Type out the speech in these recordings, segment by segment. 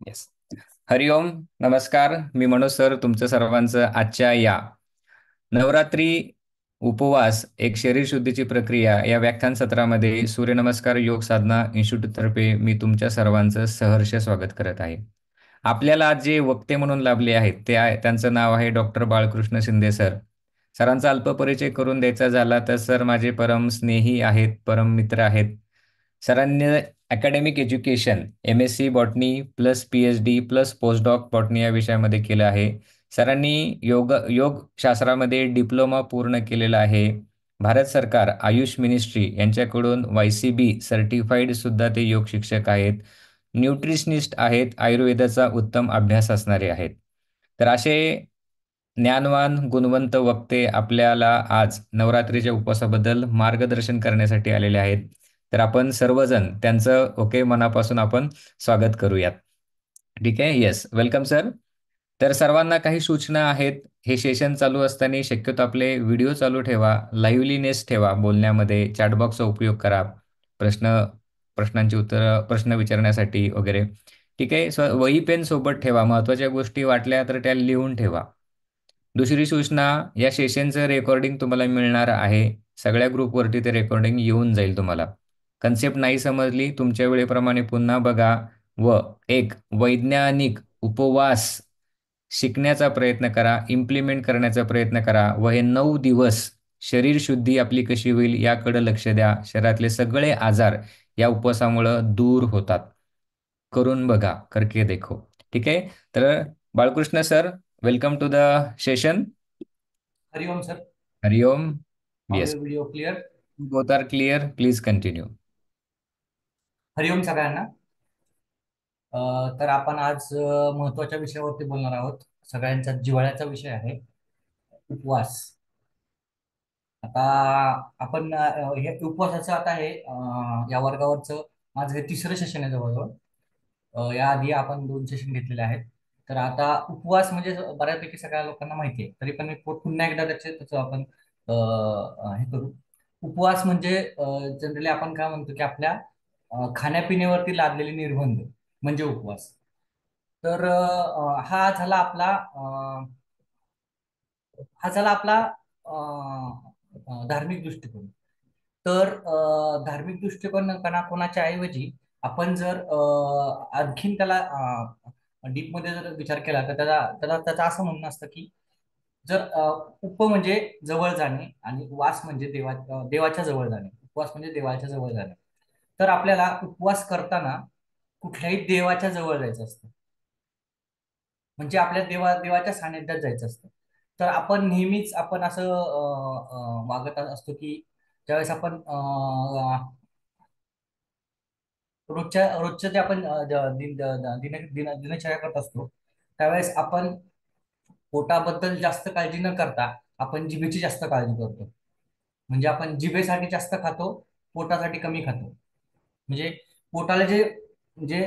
Yes. हरिओम. नमस्कार. मी Manoj sir तुमचं सर्वांचं आजच्या या नवरात्री उपवास एक शरीर शुद्धीची प्रक्रिया या व्याख्यान सत्रामध्ये सूर्यनमस्कार योग साधना इन्स्टिट्यूटतर्फे मी तुमच्या सर्वांचं सहर्ष स्वागत करत आहे. आपल्याला आज जे वक्ते म्हणून लाभले आहेत त्यांचं नाव आहे डॉक्टर बाळकृष्ण शिंदे सर. सरांचा अल्प परिचय करून द्यायचा झाला तर सर माझे परम स्नेही आहेत, परम मित्र आहेत. सरांनी academic education MSc botany plus PhD plus postdoc botany या विषयामध्ये केलं आहे. सरांनी योग शास्त्रामध्ये डिप्लोमा पूर्ण केलेला आहे. भारत सरकार आयुष मिनिस्ट्री यांच्याकडून YCB सर्टिफाईड सुद्धा ते योग शिक्षक आहेत. न्यूट्रिशनिस्ट आहेत, आयुर्वेदाचा उत्तम अभ्यास असणारे आहेत. तर असे ज्ञानवान गुणवंत वक्ते आपल्याला आज नवरात्रीच्या उपवासाबद्दल मार्गदर्शन करण्यासाठी आलेले आहेत. तर आपण सर्वजण त्यांचं मनापासून आपण स्वागत करूयात. ठीक आहे. Yes, welcome sir. तर सर्वांना काही सूचना आहेत. हे सेशन चालू असताना शक्यतो आपले व्हिडिओ चालू ठेवा, लाईव्हलीनेस ठेवा, बोलण्यामध्ये चॅटबॉक्सचा उपयोग करा, प्रश्न प्रश्नांची उत्तरं प्रश्न विचारण्यासाठी वगैरे. ठीक आहे. वही पेन सोबत ठेवा, महत्त्वाच्या गोष्टी वाटल्या तर त्या लिहून ठेवा. दुसरी सूचना, या सेशनचं रेकॉर्डिंग तुम्हाला मिळणार आहे. सगळ्या ग्रुपवरती ते रेकॉर्डिंग येऊन जाईल तुम्हाला. कन्सेप्ट नाही समजली तुमच्या वेळेप्रमाणे पुन्हा बघा व एक वैज्ञानिक उपवास शिकण्याचा प्रयत्न करा, इम्प्लिमेंट करण्याचा प्रयत्न करा व हे 9 दिवस शरीर शुद्धी आपली कशी होईल याकडे लक्ष द्या. शरीरातले सगळे आजार या उपवासामुळं दूर होतात. करून बघा, करके देखो. ठीक आहे. तर Balkrishna sir, welcome to the session. हरिओम सर. हरिओम. Yes, audio video clear. Both are clear. Please continue. हरिओम सगळ्यांना. तर आपण आज महत्वाच्या विषयावरती बोलणार आहोत. सगळ्यांचा जिव्हाळ्याचा विषय आहे उपवास. आता आपण हे उपवासाचं आता हे या वर्गावरचं माझं हे तिसरं सेशन आहे जवळजवळ. याआधी आपण 2 सेशन घेतलेले आहेत. तर आता उपवास म्हणजे बऱ्यापैकी सगळ्या लोकांना माहिती आहे, तरी पण मी पुन्हा एकदा त्याचं आपण हे करू. उपवास म्हणजे जनरली आपण काय म्हणतो की आपल्या खाण्यापिण्यावरती लादलेले निर्बंध म्हणजे उपवास. तर हा झाला आपला अ, धार्मिक दृष्टिकोन. तर धार्मिक दृष्टिकोन कोणाच्या ऐवजी आपण जर आणखीन त्याला डीप मध्ये जर विचार केला तर त्याचं असं म्हणणं असतं की जर उप म्हणजे जवळ जाणे आणि वास म्हणजे देवाच्या जवळ जाणे. उपवास म्हणजे देवाच्या जवळ जाणे. तर आपल्याला उपवास करताना कुठल्याही देवाच्या जवळ जायचं असतं. म्हणजे आपल्या देवाच्या सानिध्यात जायचं असतं. तर आपण नेहमीच आपण असं वागत असतो की ज्यावेळेस आपण रोजच्या जे आपण दिनचर्या करत असतो त्यावेळेस आपण पोटाबद्दल जास्त काळजी न करता आपण जिभेची जास्त काळजी करतो. म्हणजे आपण जिभेसाठी जास्त खातो, पोटासाठी कमी खातो. म्हणजे पोटाला जे जे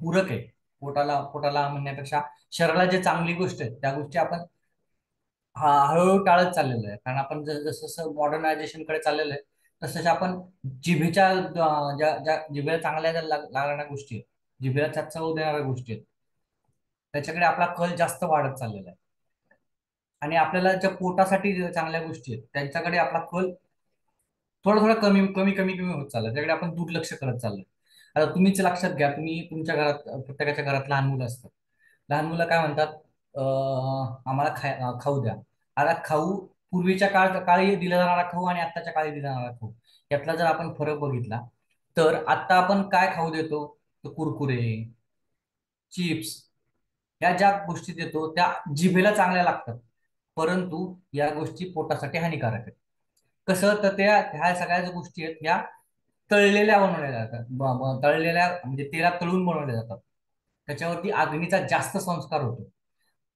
पूरक आहे, पोटाला म्हणण्यापेक्षा शरीराला जे चांगली गोष्ट आहे त्या गोष्टी आपण हळूहळू टाळत चाललेलो आहे. कारण आपण जसं जसं मॉडर्नायझेशन कडे चाललेलो आहे तसं तसं आपण जिभेच्या ज्या ज्या जिभेला चांगल्या ज्या लागणाऱ्या गोष्टी आहेत, जिभेला चव देणाऱ्या गोष्टी आहेत, त्याच्याकडे आपला कल जास्त वाढत चाललेला आहे. आणि आपल्याला ज्या पोटासाठी ज्या चांगल्या गोष्टी आहेत त्यांच्याकडे आपला कल थोडं थोडं कमी कमी कमी कमी होत चाललं. त्याकडे आपण दुर्लक्ष करत चाललोय. आता तुम्हीच लक्षात घ्या, तुम्ही तुमच्या घरात प्रत्येकाच्या घरात लहान मुलं असतात. लहान मुलं काय म्हणतात, आम्हाला खाऊ द्या. आता खाऊ पूर्वीच्या काळी दिला जाणारा खाऊ आणि आत्ताच्या काळी दिला जाणारा खाऊ यातला जर आपण फरक बघितला तर आता आपण काय खाऊ देतो, तर कुरकुरे, चिप्स या ज्या गोष्टी देतो त्या जिभेला चांगल्या लागतात, परंतु या गोष्टी पोटासाठी हानिकारक आहेत. कसं तर ह्या सगळ्या ज्या गोष्टी आहेत ह्या तळलेल्या बनवल्या जातात. तळलेल्या म्हणजे तेलात तळून बनवल्या जातात. त्याच्यावरती अग्नीचा जास्त संस्कार होतो.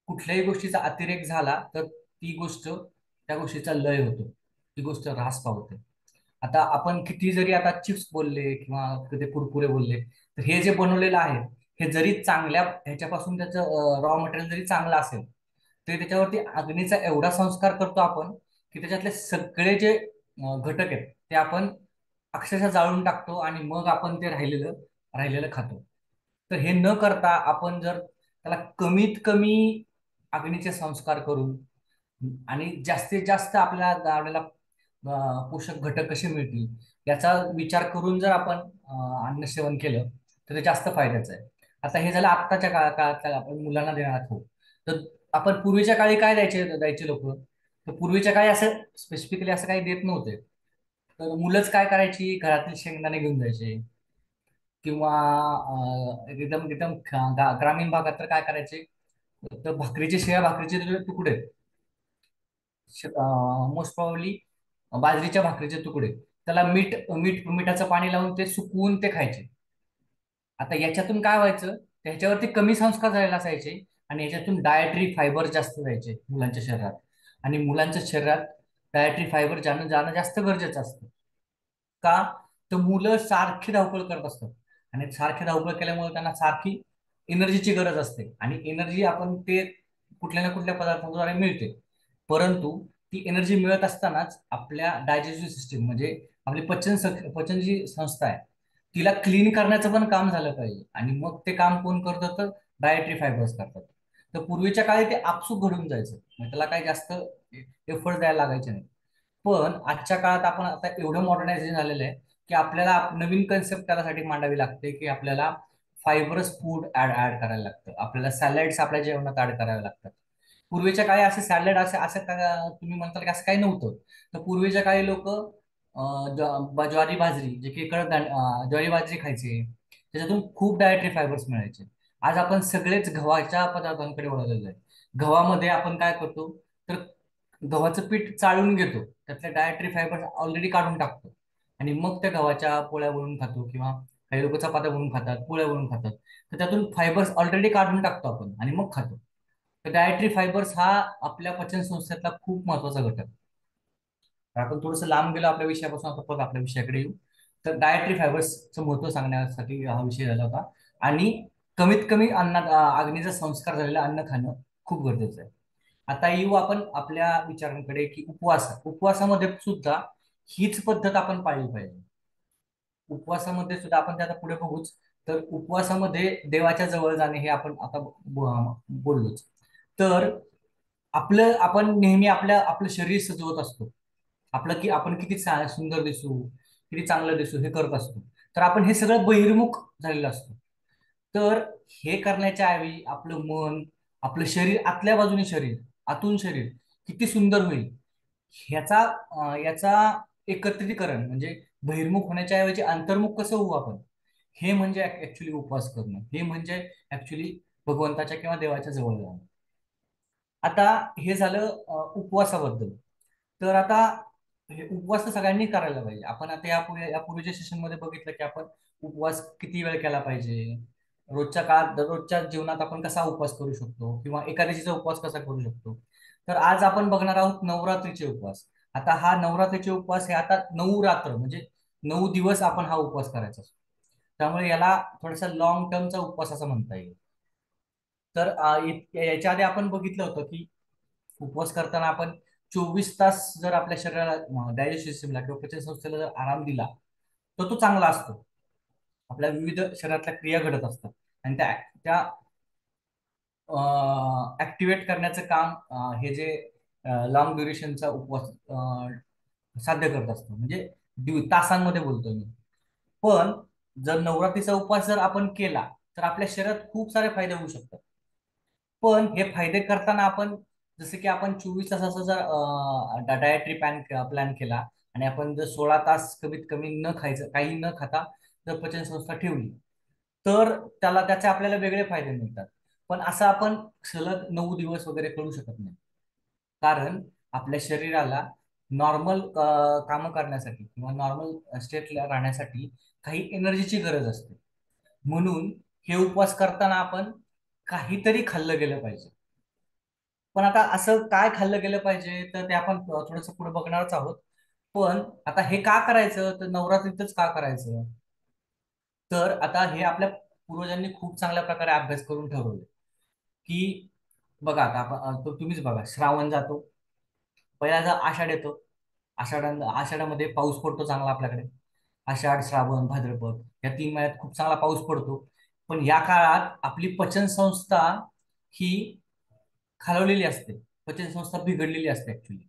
कुठल्याही गोष्टीचा अतिरेक झाला तर ती गोष्ट त्या गोष्टीचा लय होतो, ती गोष्ट ऱ्हास पावते. आता आपण किती जरी आता चिप्स बोलले किंवा ते कुरकुरे बोलले, तर हे जे बनवलेलं आहे हे जरी चांगल्या ह्याच्यापासून त्याचं रॉ मटेरियल जरी चांगलं असेल तरी त्याच्यावरती अग्नीचा एवढा संस्कार करतो आपण की त्याच्यातले सगळे जे घटक आहेत ते आपण अक्षरशः जाळून टाकतो आणि मग आपण ते राहिलेलं राहिलेलं खातो. तर हे न करता आपण जर त्याला कमीत कमी अग्नीचे संस्कार करून आणि जास्तीत जास्त आपल्याला पोषक घटक कसे मिळतील याचा विचार करून जर आपण अन्न सेवन केलं तर ते जास्त फायद्याचं आहे. आता हे झालं आत्ताच्या काळात आपण मुलांना देणार आहोत. तर आपण पूर्वीच्या काळी काय द्यायचे लोक, तर पूर्वीच्या काळी असं स्पेसिफिकली असं काही देत नव्हते. तर मुलंच काय करायची, घरातील शेंगदाणे घेऊन जायचे किंवा एकदम एकदम ग्रामीण भागात तर काय करायचे, तर शिळ्या भाकरीचे तुकडे, मोस्ट प्रॉब्ली बाजरीच्या भाकरीचे तुकडे, त्याला मिठाचं पाणी लावून ते सुकवून ते खायचे. आता याच्यातून काय व्हायचं, त्याच्यावरती कमी संस्कार झालेले असायचे आणि याच्यातून डायटरी फायबर जास्त जायचे मुलांच्या शरीरात. आणि मुलांच्या शरीरात डायटरी फायबर जाणं जास्त गरजेचं असतं. का? तर मुलं सारखी धावपळ करत असतात आणि सारखी धावपळ केल्यामुळे त्यांना सारखी एनर्जीची गरज असते आणि एनर्जी आपण ते कुठल्या ना कुठल्या पदार्थांद्वारे मिळते. परंतु ती एनर्जी मिळत असतानाच आपल्या डायजेस्टिव्ह सिस्टीम म्हणजे आपली पचन जी संस्था आहे तिला क्लीन करण्याचं पण काम झालं पाहिजे आणि मग ते काम कोण करतं, तर डायटरी फायबर्स करतात. तर पूर्वीच्या काळी ते आपसूक घडून जायचं, म्हणजे त्याला काही जास्त एफर्ट द्यायला लागायचे नाही. पण आजच्या काळात आपण आता एवढं मॉडर्नायझेशन झालेलं आहे की आपल्याला नवीन कन्सेप्ट त्यासाठी मांडावी लागते की आपल्याला फायबरस फूड ऍड करायला लागतं, आपल्याला सॅलड्स आपल्या जेवणात ऍड करावे लागतात. पूर्वीच्या काळी असे सॅलड असे असं तुम्ही म्हणताल की असं काही नव्हतं. तर पूर्वीच्या काळी लोक ज्वारी बाजरी जे की ज्वारी बाजरी खायचे, त्याच्यातून खूप डायटरी फायबर्स मिळायचे. आज आपण सगळेच गव्हाच्या पदार्थांकडे वळलेलो आहे. गव्हामध्ये आपण काय करतो, तर गव्हाचं पीठ चाळून घेतो, त्यातले डायटरी फायबर ऑलरेडी काढून टाकतो आणि मग त्या गव्हाच्या पोळ्या बनवून खातो किंवा काही लोक चपात्या बनवून खातात, पोळ्या बनवून खातात. तर त्यातून फायबर्स ऑलरेडी काढून टाकतो आपण आणि मग खातो. तर डायटरी फायबर्स हा आपल्या पचन संस्थेतला खूप महत्वाचा घटक आहे. तर आपण थोडंसं लांब गेलो आपल्या विषयापासून, आता परत आपल्या विषयाकडे येऊ. तर डायटरी फायबर्सचं महत्व सांगण्यासाठी हा विषय झाला होता. आणि कमीत कमी अग्नीचा संस्कार झालेलं अन्न खाणं खूप गरजेचं आहे. आता येऊ आपण आपल्या विचारांकडे की उपवासामध्ये सुद्धा हीच पद्धत आपण पाळली पाहिजे. उपवासामध्ये सुद्धा आपण त्याचा पुढे बघूच. तर उपवासामध्ये देवाच्या जवळ जाणे हे आपण आता बोललोच. तर आपण नेहमी आपलं शरीर सजवत असतो. आपलं की आपण किती सुंदर दिसू, किती चांगलं दिसू हे करत असतो. तर आपण हे सगळं बहिर्मुख झालेलं असतो. तर हे करण्याच्या ऐवजी आपलं मन, आपलं शरीर, आतल्या बाजूने शरीर, आतून शरीर किती सुंदर होईल याचा एकत्रीकरण म्हणजे बहिर्मुख होण्याच्या ऐवजी अंतर्मुख कसं होऊ आपण, हे म्हणजे ऍक्च्युली उपवास करणं, हे म्हणजे ऍक्च्युली भगवंताच्या किंवा देवाच्या जवळ जाणं. आता हे झालं उपवासाबद्दल. तर आता हे उपवास तर सगळ्यांनी करायला पाहिजे. आपण आता यापूर्वीच्या सेशन मध्ये बघितलं की आपण उपवास किती वेळ केला पाहिजे, रोजच्या काळात दररोजच्या जीवनात आपण कसा उपवास करू शकतो किंवा एकादशीचा उपवास कसा करू शकतो. तर आज आपण बघणार आहोत नवरात्रीचे उपवास. आता हा नवरात्रीचे उपवास हे आता 9 रात्र म्हणजे 9 दिवस आपण हा उपवास करायचा असतो. त्यामुळे याला थोडासा लॉंग टर्मचा उपवास असं म्हणता येईल. तर याच्या आधी आपण बघितलं होतं की उपवास करताना आपण 24 तास जर आपल्या शरीराला डायजेस्ट सिस्टमला किंवा पचन संस्थेला जर आराम दिला तर तो चांगला असतो. आपल्या विविध शरीरातल्या क्रिया घडत असतात आणि त्या त्या ऍक्टिव्हेट करण्याचं काम हे जे लॉंग ड्युरेशनचा उपवास साध्य करत असतो. म्हणजे तासांमध्ये बोलतोय मी. पण जर नवरात्रीचा उपवास जर आपण केला तर आपल्या शरीरात खूप सारे फायदे होऊ शकतात. पण हे फायदे करताना आपण जसे की आपण 24 तासाचा जर डायटरी प्लॅन केला आणि आपण जर 16 तास कमीत कमी न खायचं, काही न खाता जर पचनसंस्था ठेवली तर त्याचे आपल्याला वेगळे फायदे मिळतात. पण असं आपण सलग 9 दिवस वगैरे करू शकत नाही. कारण आपल्या शरीराला नॉर्मल कामं करण्यासाठी किंवा नॉर्मल स्टेटला राहण्यासाठी काही एनर्जीची गरज असते. म्हणून हे उपवास करताना आपण काहीतरी खाल्लं गेलं पाहिजे. पण आता असं काय खाल्लं गेलं पाहिजे तर ते आपण थोडंसं पुढे बघणारच आहोत. पण आता हे का करायचं, तर नवरात्रीतच का करायचं, तर आता हे आपल्या पूर्वजांनी खूप चांगल्या प्रकारे अभ्यास करून ठरवले की बघा आता तुम्हीच बघा, श्रावण जातो, पहिला जर आषाढ येतो, आषाढामध्ये पाऊस पडतो चांगला आपल्याकडे. आषाढ, श्रावण, भाद्रपद या 3 महिन्यात खूप चांगला पाऊस पडतो. पण या काळात आपली पचनसंस्था ही खालवलेली असते. पचनसंस्था बिघडलेली असते ऍक्च्युली.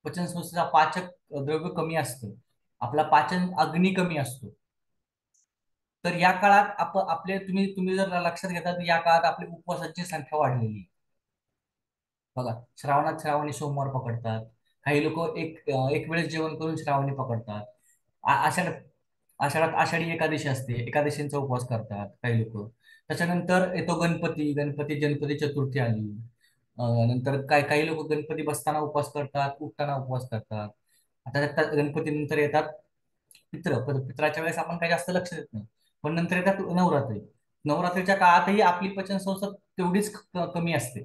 पचनसंस्थेचा पाचक द्रव्य कमी असतं. आपला पाचन अग्नी कमी असतो. तर या काळात आपले तुम्ही तुम्ही जर लक्षात घेता तर या काळात आपली उपवासाची संख्या वाढलेली आहे. बघा, श्रावणात श्रावणी सोमवार पकडतात. काही लोक एक वेळेस जेवण करून श्रावणी पकडतात. आषाढ आषाढात आषाढी एकादशी असते, एकादशींचा उपवास करतात काही लोक. त्याच्यानंतर येतो गणपती चतुर्थी आली. नंतर काही लोक गणपती बसताना उपवास करतात, उठताना उपवास करतात. आता गणपती नंतर येतात पित्राच्या वेळेस आपण काही जास्त लक्ष देत नाही. पण नंतर येतात नवरात्री. नवरात्रीच्या काळातही आपली पचनसंस्था तेवढीच कमी असते.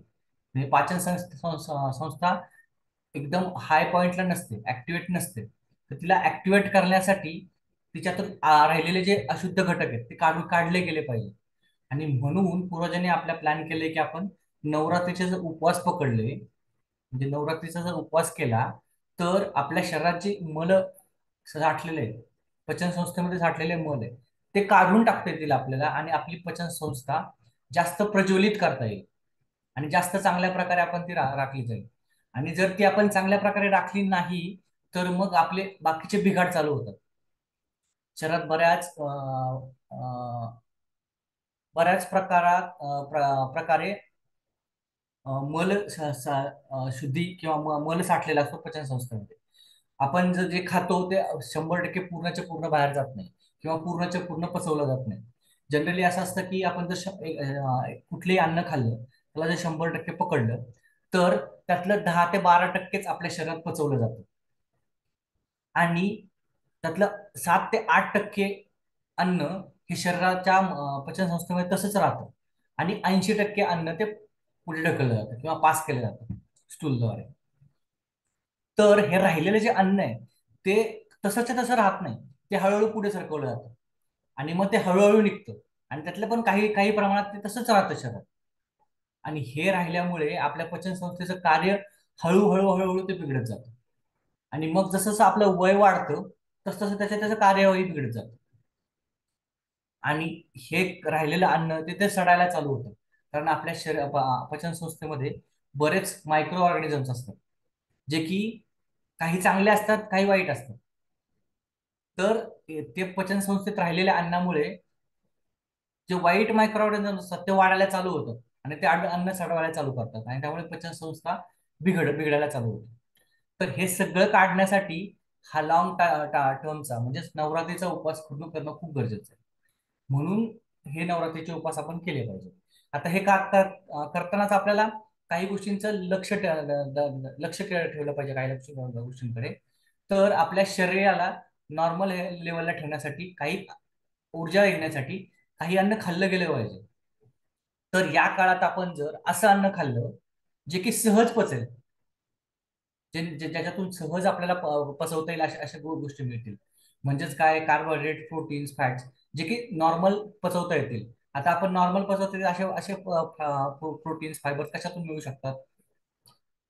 म्हणजे संस्था एकदम हाय पॉइंटला नसते, ऍक्टिव्हेट नसते. तर तिला ऍक्टिव्हेट करण्यासाठी तिच्यातून राहिलेले जे अशुद्ध घटक आहेत ते काढले गेले पाहिजे. आणि म्हणून पूर्वजांनी आपल्या प्लॅन केले की आपण नवरात्रीचे जर उपवास पकडले, म्हणजे नवरात्रीचा जर उपवास केला, तर आपल्या शरीरात जे मल साठलेले आहे, पचनसंस्थेमध्ये साठलेले मल आहे, ते काढून टाकता येतील आपल्याला आणि आपली पचनसंस्था जास्त प्रज्वलित करता येईल. आणि जास्त चांगल्या प्रकारे आपण ती राखली जाईल. आणि जर ती आपण चांगल्या प्रकारे राखली नाही, तर मग आपले बाकीचे बिघाड चालू होतात. शरीरात बऱ्याच प्रकारे मल शुद्धी किंवा मल साठलेला असतो पचनसंस्थेमध्ये. आपण जे खातो ते 100% पूर्णच्या पूर्ण बाहेर जात नाही किंवा पूर्णच्या पूर्ण पचवलं जात नाही. जनरली असं असतं की आपण जर कुठलंही अन्न खाल्लं, त्याला जर 100% पकडलं, तर त्यातलं 10 ते 12%च आपल्या शरीरात पचवलं जातं. आणि त्यातलं 7 ते 8% अन्न हे शरीराच्या पचनसंस्थेमध्ये तसंच राहतं. आणि 80% अन्न ते पुढे ढकललं जातं किंवा पास केलं जातं स्टूलद्वारे. तर हे राहिलेलं जे अन्न आहे ते तसंच तसं राहत नाही. ते हळूहळू पुढे सरकवलं जातं आणि मग ते हळूहळू निघतं. आणि त्यातलं पण काही काही प्रमाणात ते तसंच राहतं शरीरात. आणि हे राहिल्यामुळे आपल्या पचनसंस्थेचं कार्य हळूहळू हळूहळू ते बिघडत जातं. आणि मग जसं जसं आपलं वय वाढतं तसं तसं त्याचं कार्यवाही बिघडत जातं. आणि हे राहिलेलं अन्न ते सडायला चालू होतं. कारण आपल्या पचनसंस्थेमध्ये बरेच मायक्रो ऑर्गॅनिझम्स असतात, जे की काही चांगले असतात, काही वाईट असतात. तर ते पचनसंस्थेत राहिलेल्या अन्नामुळे जे वाईट मायक्रो ऑर्गॅनिझम्स असतात ते वाढायला चालू होतं आणि ते अन्न सडवायला चालू करतात आणि त्यामुळे पचनसंस्था बिघडायला चालू होते. तर हे सगळं काढण्यासाठी हा लॉंग टर्मचा म्हणजेच नवरात्रीचा उपवास करणं खूप गरजेचं आहे. म्हणून हे नवरात्रीचे उपवास आपण केले पाहिजे. आता हे करतानाच आपल्याला काही गोष्टींचं ठेवलं पाहिजे, काही गोष्टींकडे. तर आपल्या शरीराला नॉर्मल लेवलला ठेवण्यासाठी, काही ऊर्जा येण्यासाठी काही अन्न खाल्लं गेलं पाहिजे. तर या काळात आपण जर असं अन्न खाल्लं जे की सहज पचेल, ज्याच्यातून सहज आपल्याला पचवता येईल, अशा अशा गोष्टी मिळतील. म्हणजेच काय, कार्बोहायड्रेट, प्रोटीन्स, फॅट्स जे की नॉर्मल पचवता येतील. आता आपण नॉर्मल पचवता येतील असे असे प्रोटीन्स, फायबर कशातून मिळू शकतात?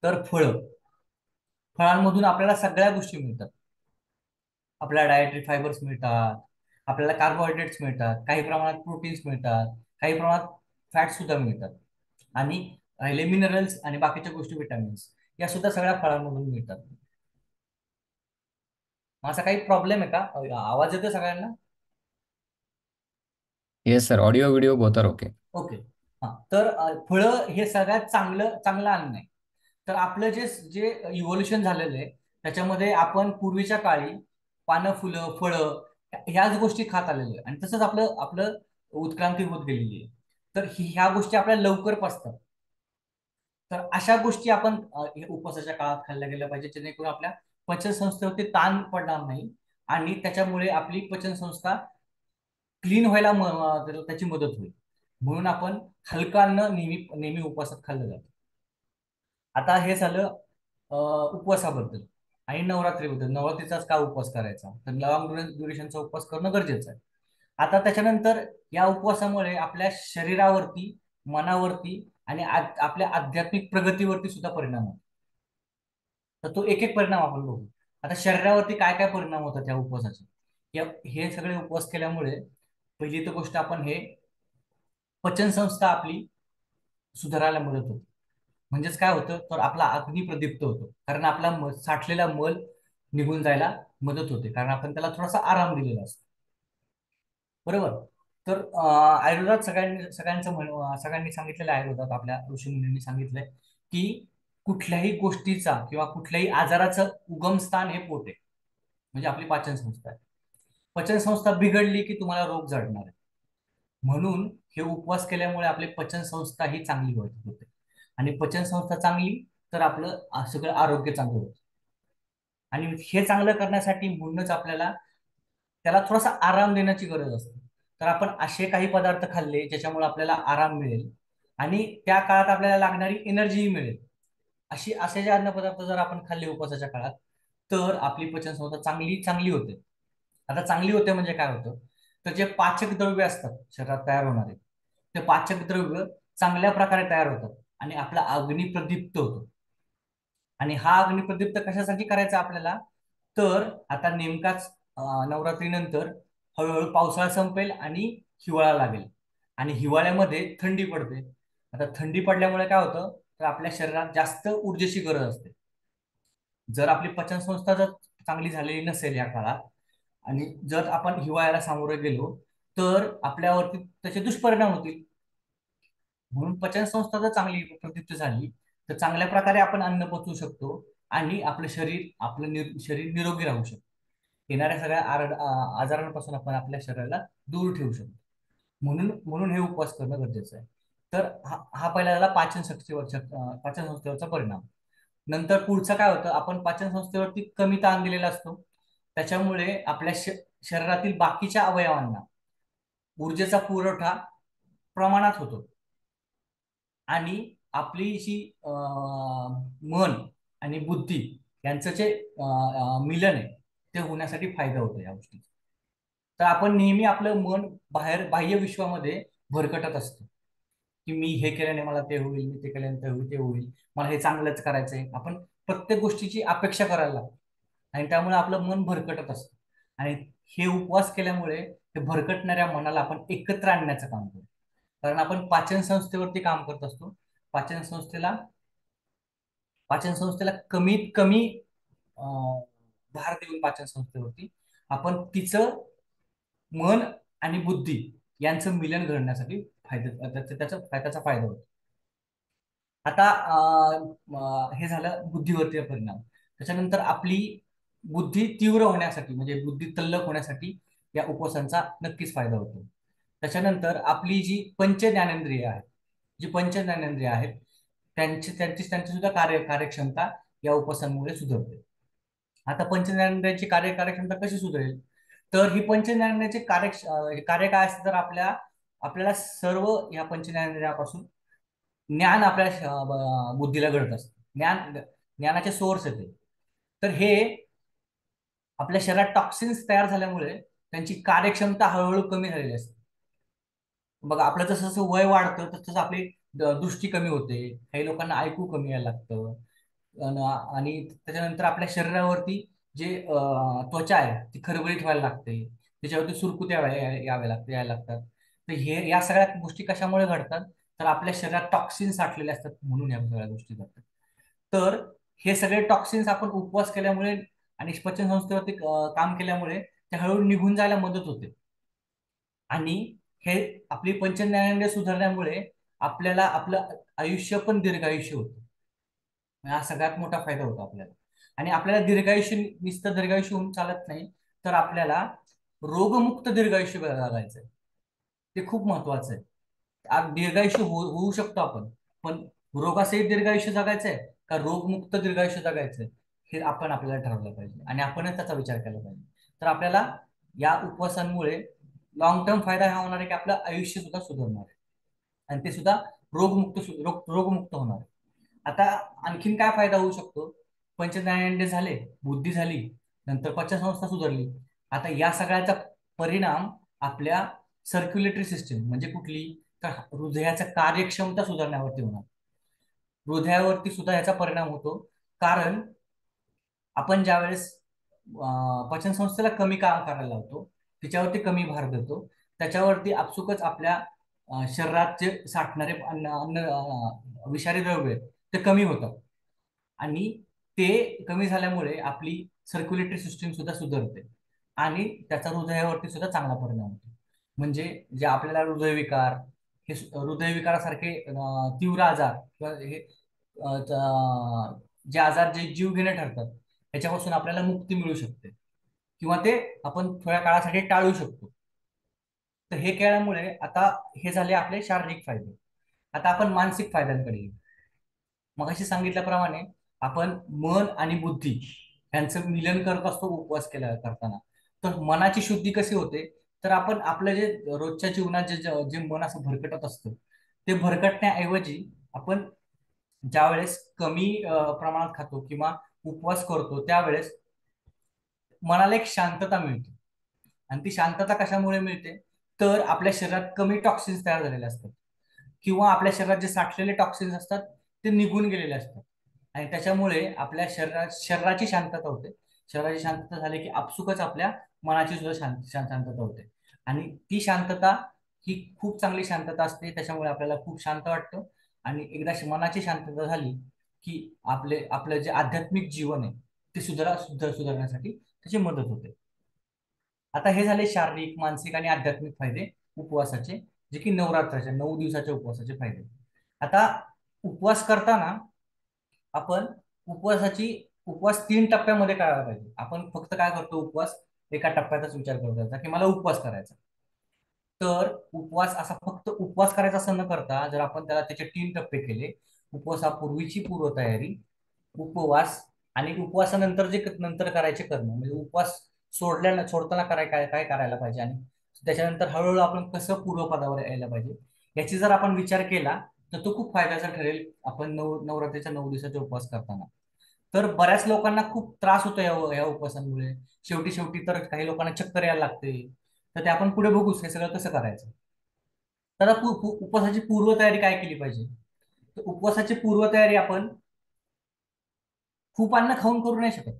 तर फळांमधून आपल्याला सगळ्या गोष्टी मिळतात. आपल्याला डायटरी फायबर्स मिळतात, आपल्याला कार्बोहायड्रेट्स मिळतात, काही प्रमाणात प्रोटीन्स मिळतात, काही प्रमाणात फॅट्स सुद्धा मिळतात. आणि राहिले मिनरल्स आणि बाकीच्या गोष्टी, विटामिन्स, या सुद्धा सगळ्या फळांमधून मिळतात. मग असा काही प्रॉब्लेम आहे का? आवाज येतो सगळ्यांना? Yes sir, audio video both are okay. Okay. हा, तर फळं हे सगळ्यात चांगलं चांगलं अन्न आहे. तर आपलं जे जे इव्होल्युशन झालेलं आहे त्याच्यामध्ये आपण पूर्वीच्या काळी पानं, फुलं, फळं ह्याच गोष्टी खात आलेलो आहे आणि तसंच आपलं आपलं उत्क्रांती होत गेलेली आहे. तर ह्या गोष्टी आपल्याला लवकर पचतात. तर अशा गोष्टी आपण हे उपवासाच्या काळात खाल्ल्या गेल्या पाहिजे, जेणेकरून आपल्या पचनसंस्थेवरती ताण पडणार नाही आणि त्याच्यामुळे आपली पचनसंस्था क्लीन व्हायला त्याची मदत होईल. म्हणून आपण हलकं अन्न नेहमी नेहमी उपवासात खाल्लं जातं. आता हे झालं उपवासाबद्दल. आणि नवरात्रीबद्दल, नवरात्रीचाच का उपवास करायचा, तर लॉंग ड्युरेशनचा उपवास करणं गरजेचं आहे. आता त्याच्यानंतर या उपवासामुळे आपल्या शरीरावरती, मनावरती आणि आपल्या आध्यात्मिक प्रगतीवरती सुद्धा परिणाम होतो. तर तो एक एक परिणाम आपण बघू. आता शरीरावरती काय काय परिणाम होतात या उपवासाचे? हे सगळे उपवास केल्यामुळे पहिली तर गोष्ट, आपण हे पचनसंस्था आपली सुधारायला मदत होते. म्हणजेच काय होतं, तर आपला अग्नी प्रदीप्त होतो, कारण आपला साठलेला मल निघून जायला मदत होते, कारण आपण त्याला थोडासा आराम दिलेला असतो. बरोबर. तर आयुर्वेदात सगळ्यांनी सांगितलेलं आहे, आयुर्वेदात आपल्या ऋषीमुनींनी सांगितलंय की कुठल्याही गोष्टीचा किंवा कुठल्याही आजाराचं उगमस्थान हे पोट आहे, म्हणजे आपली पाचन संस्था आहे. पचन संस्था बिघडली की तुम्हाला रोग जडणार आहे. म्हणून हे उपवास केल्यामुळे आपली पचन संस्था ही चांगली होते. आणि पचन संस्था चांगली तर आपलं सगळं आरोग्य चांगलं होतं. आणि हे चांगलं करण्यासाठी म्हणूनच आपल्याला त्याला थोडासा आराम देण्याची गरज असते. तर आपण असे काही पदार्थ खाल्ले ज्याच्यामुळे आपल्याला आराम मिळेल आणि त्या काळात आपल्याला लागणारी एनर्जीही मिळेल. असे जे अन्नपदार्थ जर आपण खाल्ले उपवासाच्या काळात, तर आपली पचनसंस्था चांगली चांगली होते. आता चांगली होते म्हणजे काय होतं, तर जे पाचक द्रव्य असतात शरीरात तयार होणारे, ते पाचक द्रव्य चांगल्या प्रकारे तयार होतात आणि आपला अग्नी प्रदीप्त होतो. आणि हा अग्निप्रदीप्त कशासाठी करायचा आपल्याला, तर आता नेमकाच नवरात्रीनंतर हळूहळू पावसाळा संपेल आणि हिवाळा लागेल. आणि हिवाळ्यामध्ये थंडी पडते. आता थंडी पडल्यामुळे काय होतं, तर आपल्या शरीरात जास्त ऊर्जेची गरज असते. जर आपली पचनसंस्था जर चांगली झालेली नसेल या काळात आणि जर आपण हिवाळ्याला सामोरे गेलो, तर आपल्यावरती त्याचे दुष्परिणाम होतील. म्हणून पचनसंस्था जर चांगली प्रदीप्त झाली तर चांगल्या प्रकारे आपण अन्न पचवू शकतो आणि आपलं शरीर निरोगी राहू शकतो. येणाऱ्या सगळ्या आजारांपासून आपण आपल्या शरीराला दूर ठेवू शकतो. म्हणून म्हणून हे उपवास करणं गरजेचं आहे. तर हा पहिला झाला पाचन संस्थेवरचा परिणाम. नंतर पुढचं काय होतं, आपण पाचन संस्थेवरती कमी ताण दिलेला असतो. त्याच्यामुळे आपल्या शरीरातील बाकीच्या अवयवांना ऊर्जेचा पुरवठा प्रमाणात होतो. आणि आपली जी मन आणि बुद्धी यांचं जे मिलन आहे ते होण्यासाठी फायदा होतो या गोष्टीचा. तर आपण नेहमी आपलं मन बाह्य विश्वामध्ये भरकटत असतो, की मी हे केल्याने मला ते होईल, मी ते केल्याने ते होईल, मला हे चांगलंच करायचंय. आपण प्रत्येक गोष्टीची अपेक्षा करायला लागतो आणि त्यामुळे आपलं मन भरकटत असतं. आणि हे उपवास केल्यामुळे हे भरकटणाऱ्या मनाला आपण एकत्र आणण्याचं काम करतो. कारण आपण पाचन संस्थेवरती काम करत असतो. पाचन संस्थेला पाचन संस्थेला कमीत कमी भार देऊन पाचन संस्थेवरती आपण तिचं मन आणि बुद्धी यांचं मिलन घडण्यासाठी त्याचा फायदा होतो. आता हे झालं बुद्धीवरती परिणाम. त्याच्यानंतर आपली बुद्धी तीव्र होण्यासाठी म्हणजे बुद्धी तल्लख होण्यासाठी या उपवासांचा नक्कीच फायदा होतो. त्याच्यानंतर आपली जी पंच ज्ञानेंद्रिय आहेत त्यांची सुद्धा कार्यक्षमता या उपवासांमुळे सुधारते. आता पंच ज्ञानेंद्रियांची कार्यक्षमता कशी सुधारेल, तर ही पंच ज्ञानेंद्रियाचे कार्य काय असते, तर आपल्याला सर्व या पंच ज्ञानेंद्रियापासून ज्ञान आपल्या बुद्धीला घडत असतं. ज्ञानाचे सोर्स येते. तर हे आपल्या शरीरात टॉक्सिन्स तयार झाल्यामुळे त्यांची कार्यक्षमता हळूहळू कमी झालेली असते. बघा, आपलं जसं जसं वय वाढतं तसं तसं आपली दृष्टी कमी होते, काही लोकांना ऐकू कमी यायला लागतं. आणि त्याच्यानंतर आपल्या शरीरावरती जे त्वचा आहे ती खरबरीत व्हायला लागते, त्याच्यावरती सुरकुत्या यायला लागतात. तर या सगळ्या गोष्टी कशामुळे घडतात, तर आपल्या शरीरात टॉक्सिन साठलेले असतात म्हणून या सगळ्या गोष्टी घडतात. तर हे सगळे टॉक्सिन्स आपण उपवास केल्यामुळे आणि पचन संस्थेवरती काम केल्यामुळे ते हळूहळू निघून जायला मदत होते. आणि हे आपली पंचज्ञानेंद्रिय सुधारण्यामुळे आपल्याला आपलं आयुष्य पण दीर्घायुष्य होतं. हा सगळ्यात मोठा फायदा होतो आपल्याला. आणि आपल्याला नुसतं दीर्घायुष्य होऊन चालत नाही, तर आपल्याला रोगमुक्त दीर्घायुष्य जगायचंय. ते खूप महत्वाचं आहे. दीर्घायुष्य होऊ शकतो आपण, पण रोगासहित दीर्घायुष्य जगायचंय का रोगमुक्त दीर्घायुष्य जगायचंय, हे आपण आपल्याला ठरवलं पाहिजे आणि आपणच त्याचा विचार केला पाहिजे. तर आपल्याला या उपवासांमुळे लॉंग टर्म फायदा हा होणार आहे की आपलं आयुष्य सुद्धा सुधारणार आहे आणि ते सुद्धा रोगमुक्त होणार आहे. आता आणखीन काय फायदा होऊ शकतो, पंचज्ञानेंद्रिय झाले, बुद्धी झाली, नंतर पचनसंस्था सुधारली. आता या सगळ्याचा परिणाम आपल्या सर्क्युलेटरी सिस्टीम म्हणजे कुठली, तर हृदयाच्या कार्यक्षमता सुधारण्यावरती होणार. हृदयावरती सुद्धा याचा परिणाम होतो, कारण आपण ज्यावेळेस पचनसंस्थेला कमी काम करायला लावतो, तिच्यावरती कमी भार देतो, त्याच्यावरती आपसुकच आपल्या शरीरात जे साठणारे अन्न अन्न विषारी द्रव्य आहेत, ते कमी होतात. आणि ते कमी झाल्यामुळे आपली सर्क्युलेटरी सिस्टीम सुद्धा सुधारते आणि त्याचा हृदयावरती सुद्धा चांगला परिणाम होतो. म्हणजे जे आपल्याला हृदयविकार, हृदयविकारासारखे तीव्र आजार किंवा हे जे आजार जे जीवघेणे ठरतात, त्याच्यापासून आपल्याला मुक्ती मिळू शकते किंवा ते आपण थोड्या काळासाठी टाळू शकतो. तर हे केल्यामुळे आता हे झाले आपले शारीरिक फायदे. आता आपण मानसिक फायद्यांकडे येऊ. मगाशी सांगितल्याप्रमाणे आपण मन आणि बुद्धी यांचं मिलन करत असतो उपवास केल्या करताना. तर मनाची शुद्धी कशी होते? तर आपण आपलं जे रोजच्या जीवनात जे जे जे मन असं भरकटत असतं, ते भरकटण्याऐवजी आपण ज्यावेळेस कमी प्रमाणात खातो किंवा उपवास करतो, त्यावेळेस मनाला एक शांतता मिळते. आणि ती शांतता कशामुळे मिळते? तर आपल्या शरीरात कमी टॉक्सिन्स तयार झालेले असतात किंवा आपल्या शरीरात जे साठलेले टॉक्सिन्स असतात ते निघून गेलेले असतात. आणि त्याच्यामुळे आपल्या शरीराची शांतता होते. शरीराची शांतता झाली की आपसुकच आपल्या मनाची सुद्धा शांतता होते. आणि ती शांतता ही खूप चांगली शांतता असते. त्याच्यामुळे आपल्याला खूप शांत वाटतं. आणि एकदा मनाची शांतता झाली की आपलं जे आध्यात्मिक जीवन आहे ते सुधारण्यासाठी त्याची मदत होते. आता हे झाले शारीरिक, मानसिक आणि आध्यात्मिक फायदे उपवासाचे, जे की नवरात्राच्या 9 दिवसाच्या उपवासाचे फायदे. आता उपवास करताना आपण उपवास 3 टप्प्यामध्ये करायला पाहिजे. आपण फक्त काय करतो, उपवास एका टप्प्यातच विचार करतो त्याचा की मला उपवास करायचा. तर उपवास असा फक्त उपवास करायचा असं न करता, जर आपण त्याला त्याचे 3 टप्पे केले: उपवासापूर्वीची पूर्वतयारी, उपवास आणि उपवासानंतर जे नंतर करायचे कर्म, म्हणजे उपवास सोडताना काय काय करायला पाहिजे आणि त्याच्यानंतर हळूहळू आपण कसं पूर्वपदावर यायला पाहिजे, याची जर आपण विचार केला तर तो खूप फायद्याचा ठरेल. आपण नवरात्रीच्या 9 दिवसाचे उपवास करताना तर बऱ्याच लोकांना खूप त्रास होतो या उपवासांमुळे. शेवटी शेवटी तर काही लोकांना चक्कर यायला लागते. तर ते आपण पुढे बघूच हे सगळं कसं करायचं. तर आता उपवासाची पूर्वतयारी काय केली पाहिजे? तर उपवासाची पूर्वतयारी आपण खूप अन्न खाऊन करू नाही शकत.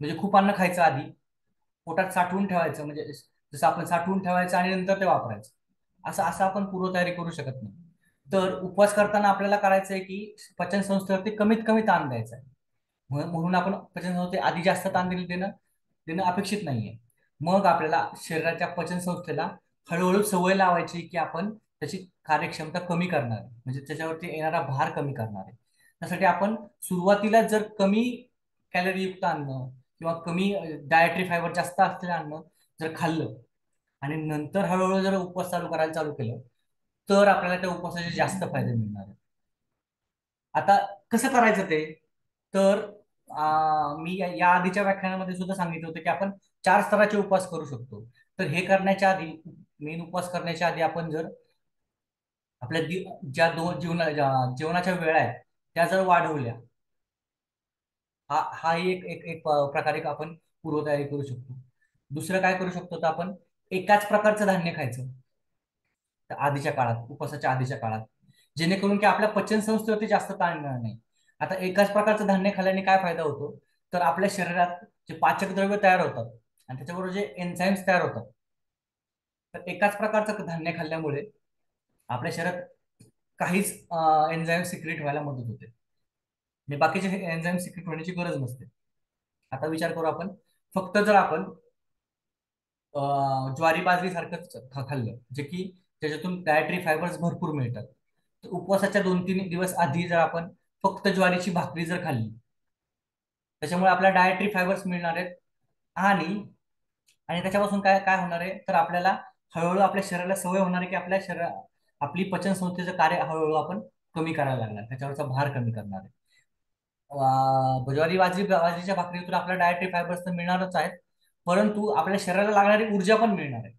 म्हणजे खूप अन्न खायचं आधी, पोटात साठवून ठेवायचं, म्हणजे जसं आपण साठवून ठेवायचं आणि नंतर ते वापरायचं, असं असं आपण पूर्वतयारी करू शकत नाही. तर उपवास करताना आपल्याला करायचं आहे की पचन संस्थेवरती कमीत कमी ताण द्यायचा आहे. म्हणून आपण पचनसंस्थे आधी जास्त ताण देणं देणं अपेक्षित नाहीये. मग आपल्याला शरीराच्या पचनसंस्थेला हळूहळू सवय लावायची की आपण त्याची कार्यक्षमता कमी करणार आहे, म्हणजे त्याच्यावरती येणारा भार कमी करणार आहे. त्यासाठी आपण सुरुवातीला जर कमी कॅलरीयुक्त अन्न किंवा कमी डायटरी फायबर जास्त असलेलं अन्न जर खाल्लं आणि नंतर हळूहळू जर उपवास करायला चालू केलं, तर आपल्याला त्या उपवासाचे जास्त फायदे मिळणार आहेत. आता कसं करायचं ते? तर मी या आधीच्या व्याख्यानामध्ये सुद्धा सांगितलं होतं की आपण 4 स्तराचे उपवास करू शकतो. तर हे करण्याच्या आधी, मेन उपवास करण्याच्या आधी आपण जर आपल्या ज्या दोन जेवणाच्या वेळा आहेत त्या जर वाढवल्या, हा एक एक एक प्रकारे आपण पूर्वतयारी करू शकतो. दुसरं काय करू शकतो, तर आपण एकाच प्रकारचं धान्य खायचं त्या आधीच्या काळात, उपवासाच्या आधीच्या काळात, जेणेकरून की आपल्या पचन संस्थेवरती जास्त ताण येणार नाही. आता एकाच प्रकारचं धान्य खाल्ल्याने काय फायदा होतो? तर आपल्या शरीरात जे पाचक द्रव्य तयार होतात आणि त्याच्याबरोबर जे एन्झाईम्स तयार होतात, तर एकाच प्रकारचं धान्य खाल्ल्यामुळे आपल्या शरीरात काहीच एन्झाईम सिक्रेट व्हायला मदत होते आणि बाकीचे एन्झाईम सिक्रेट होण्याची गरज नसते. आता विचार करू आपण, फक्त जर आपण ज्वारी बाजरी सारखंच खाल्लं, जे की त्याच्यातून डायटरी फायबर्स भरपूर मिळतात, तर उपवासाच्या 2-3 दिवस आधी जर आपण फक्त ज्वारीची भाकरी जर खाल्ली, त्याच्यामुळे आपल्याला डायटरी फायबर्स मिळणार आहेत. आणि आणि त्याच्यापासून काय काय होणार आहे, तर आपल्याला हळूहळू आपल्या शरीराला सवय होणार आहे की आपली पचन संस्थेचं कार्य हळूहळू आपण कमी करायला लागणार, त्याच्यावरचा भार कमी करणार आहे. बाजरीच्या भाकरीतून आपल्याला डायटरी फायबर्स तर मिळणारच आहेत, परंतु आपल्या शरीराला लागणारी ऊर्जा पण मिळणार आहे.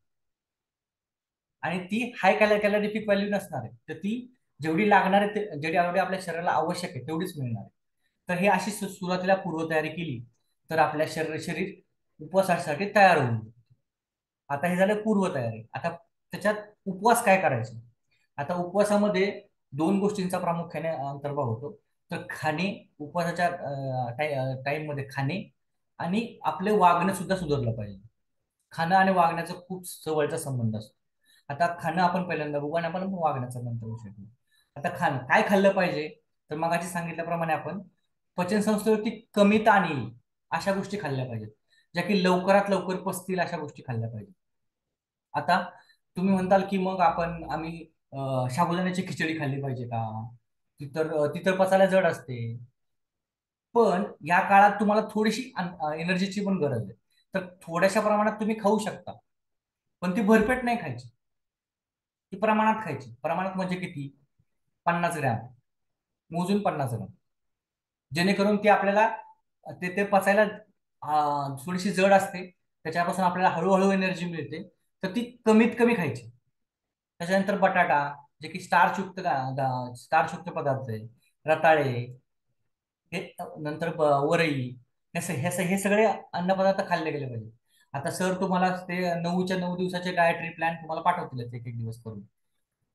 आणि ती हाय कॅलरिफिक व्हॅल्यू नसणार आहे, तर ती जेवढी लागणार आहे जेवढी आपल्या शरीराला आवश्यक आहे तेवढीच मिळणार आहे. तर हे अशी सुरुवातीला पूर्वतयारी केली तर आपल्या शरीर उपवासासाठी तयार होईल. आता हे झालं पूर्वतयारी. आता त्याच्यात उपवास काय करायचे? आता उपवासामध्ये 2 गोष्टींचा प्रामुख्याने अंतर्भाव होतो. तर खाणे, उपवासाच्या टाइम मध्ये खाणे आणि आपले वागणं सुद्धा सुधारलं पाहिजे. खाणं आणि वागण्याचा खूप जवळचा संबंध असतो. आता खाणं आपण पहिल्यांदा बघू आणि आपण वागण्याचा नंतर विषय घेऊ. आता खाणं काय खाल्लं पाहिजे, तर मगाशी सांगितल्याप्रमाणे आपण पचन संस्थेवरती कमी ताण येईल अशा गोष्टी खाल्ल्या पाहिजेत, ज्या की लवकरात लवकर पचतील अशा गोष्टी खाल्ल्या पाहिजेत. आता तुम्ही म्हणताल की मग आम्ही साबुदाण्याची खिचडी खाल्ली पाहिजे का? ती तर पचायला जड असते. पण या काळात तुम्हाला थोडीशी एनर्जीची पण गरज आहे. तर थोड्याशा प्रमाणात तुम्ही खाऊ शकता, पण ती भरपेट नाही खायची. ती प्रमाणात खायची. प्रमाणात म्हणजे किती? 50 ग्रॅम, मोजून 50 ग्रॅम. जेणेकरून ती आपल्याला ते पचायला थोडीशी जड असते. त्याच्यापासून आपल्याला हळूहळू एनर्जी मिळते. तर ती कमीत कमी खायची. त्याच्यानंतर बटाटा, जे की स्टार्चयुक्त पदार्थ आहे. रताळे, हे नंतर वरई, हे सगळे अन्नपदार्थ खाल्ले गेले पाहिजे. आता सर तुम्हाला ते 9च्या 9 दिवसाचे डायटरी प्लॅन तुम्हाला पाठवतील एक एक दिवस करून.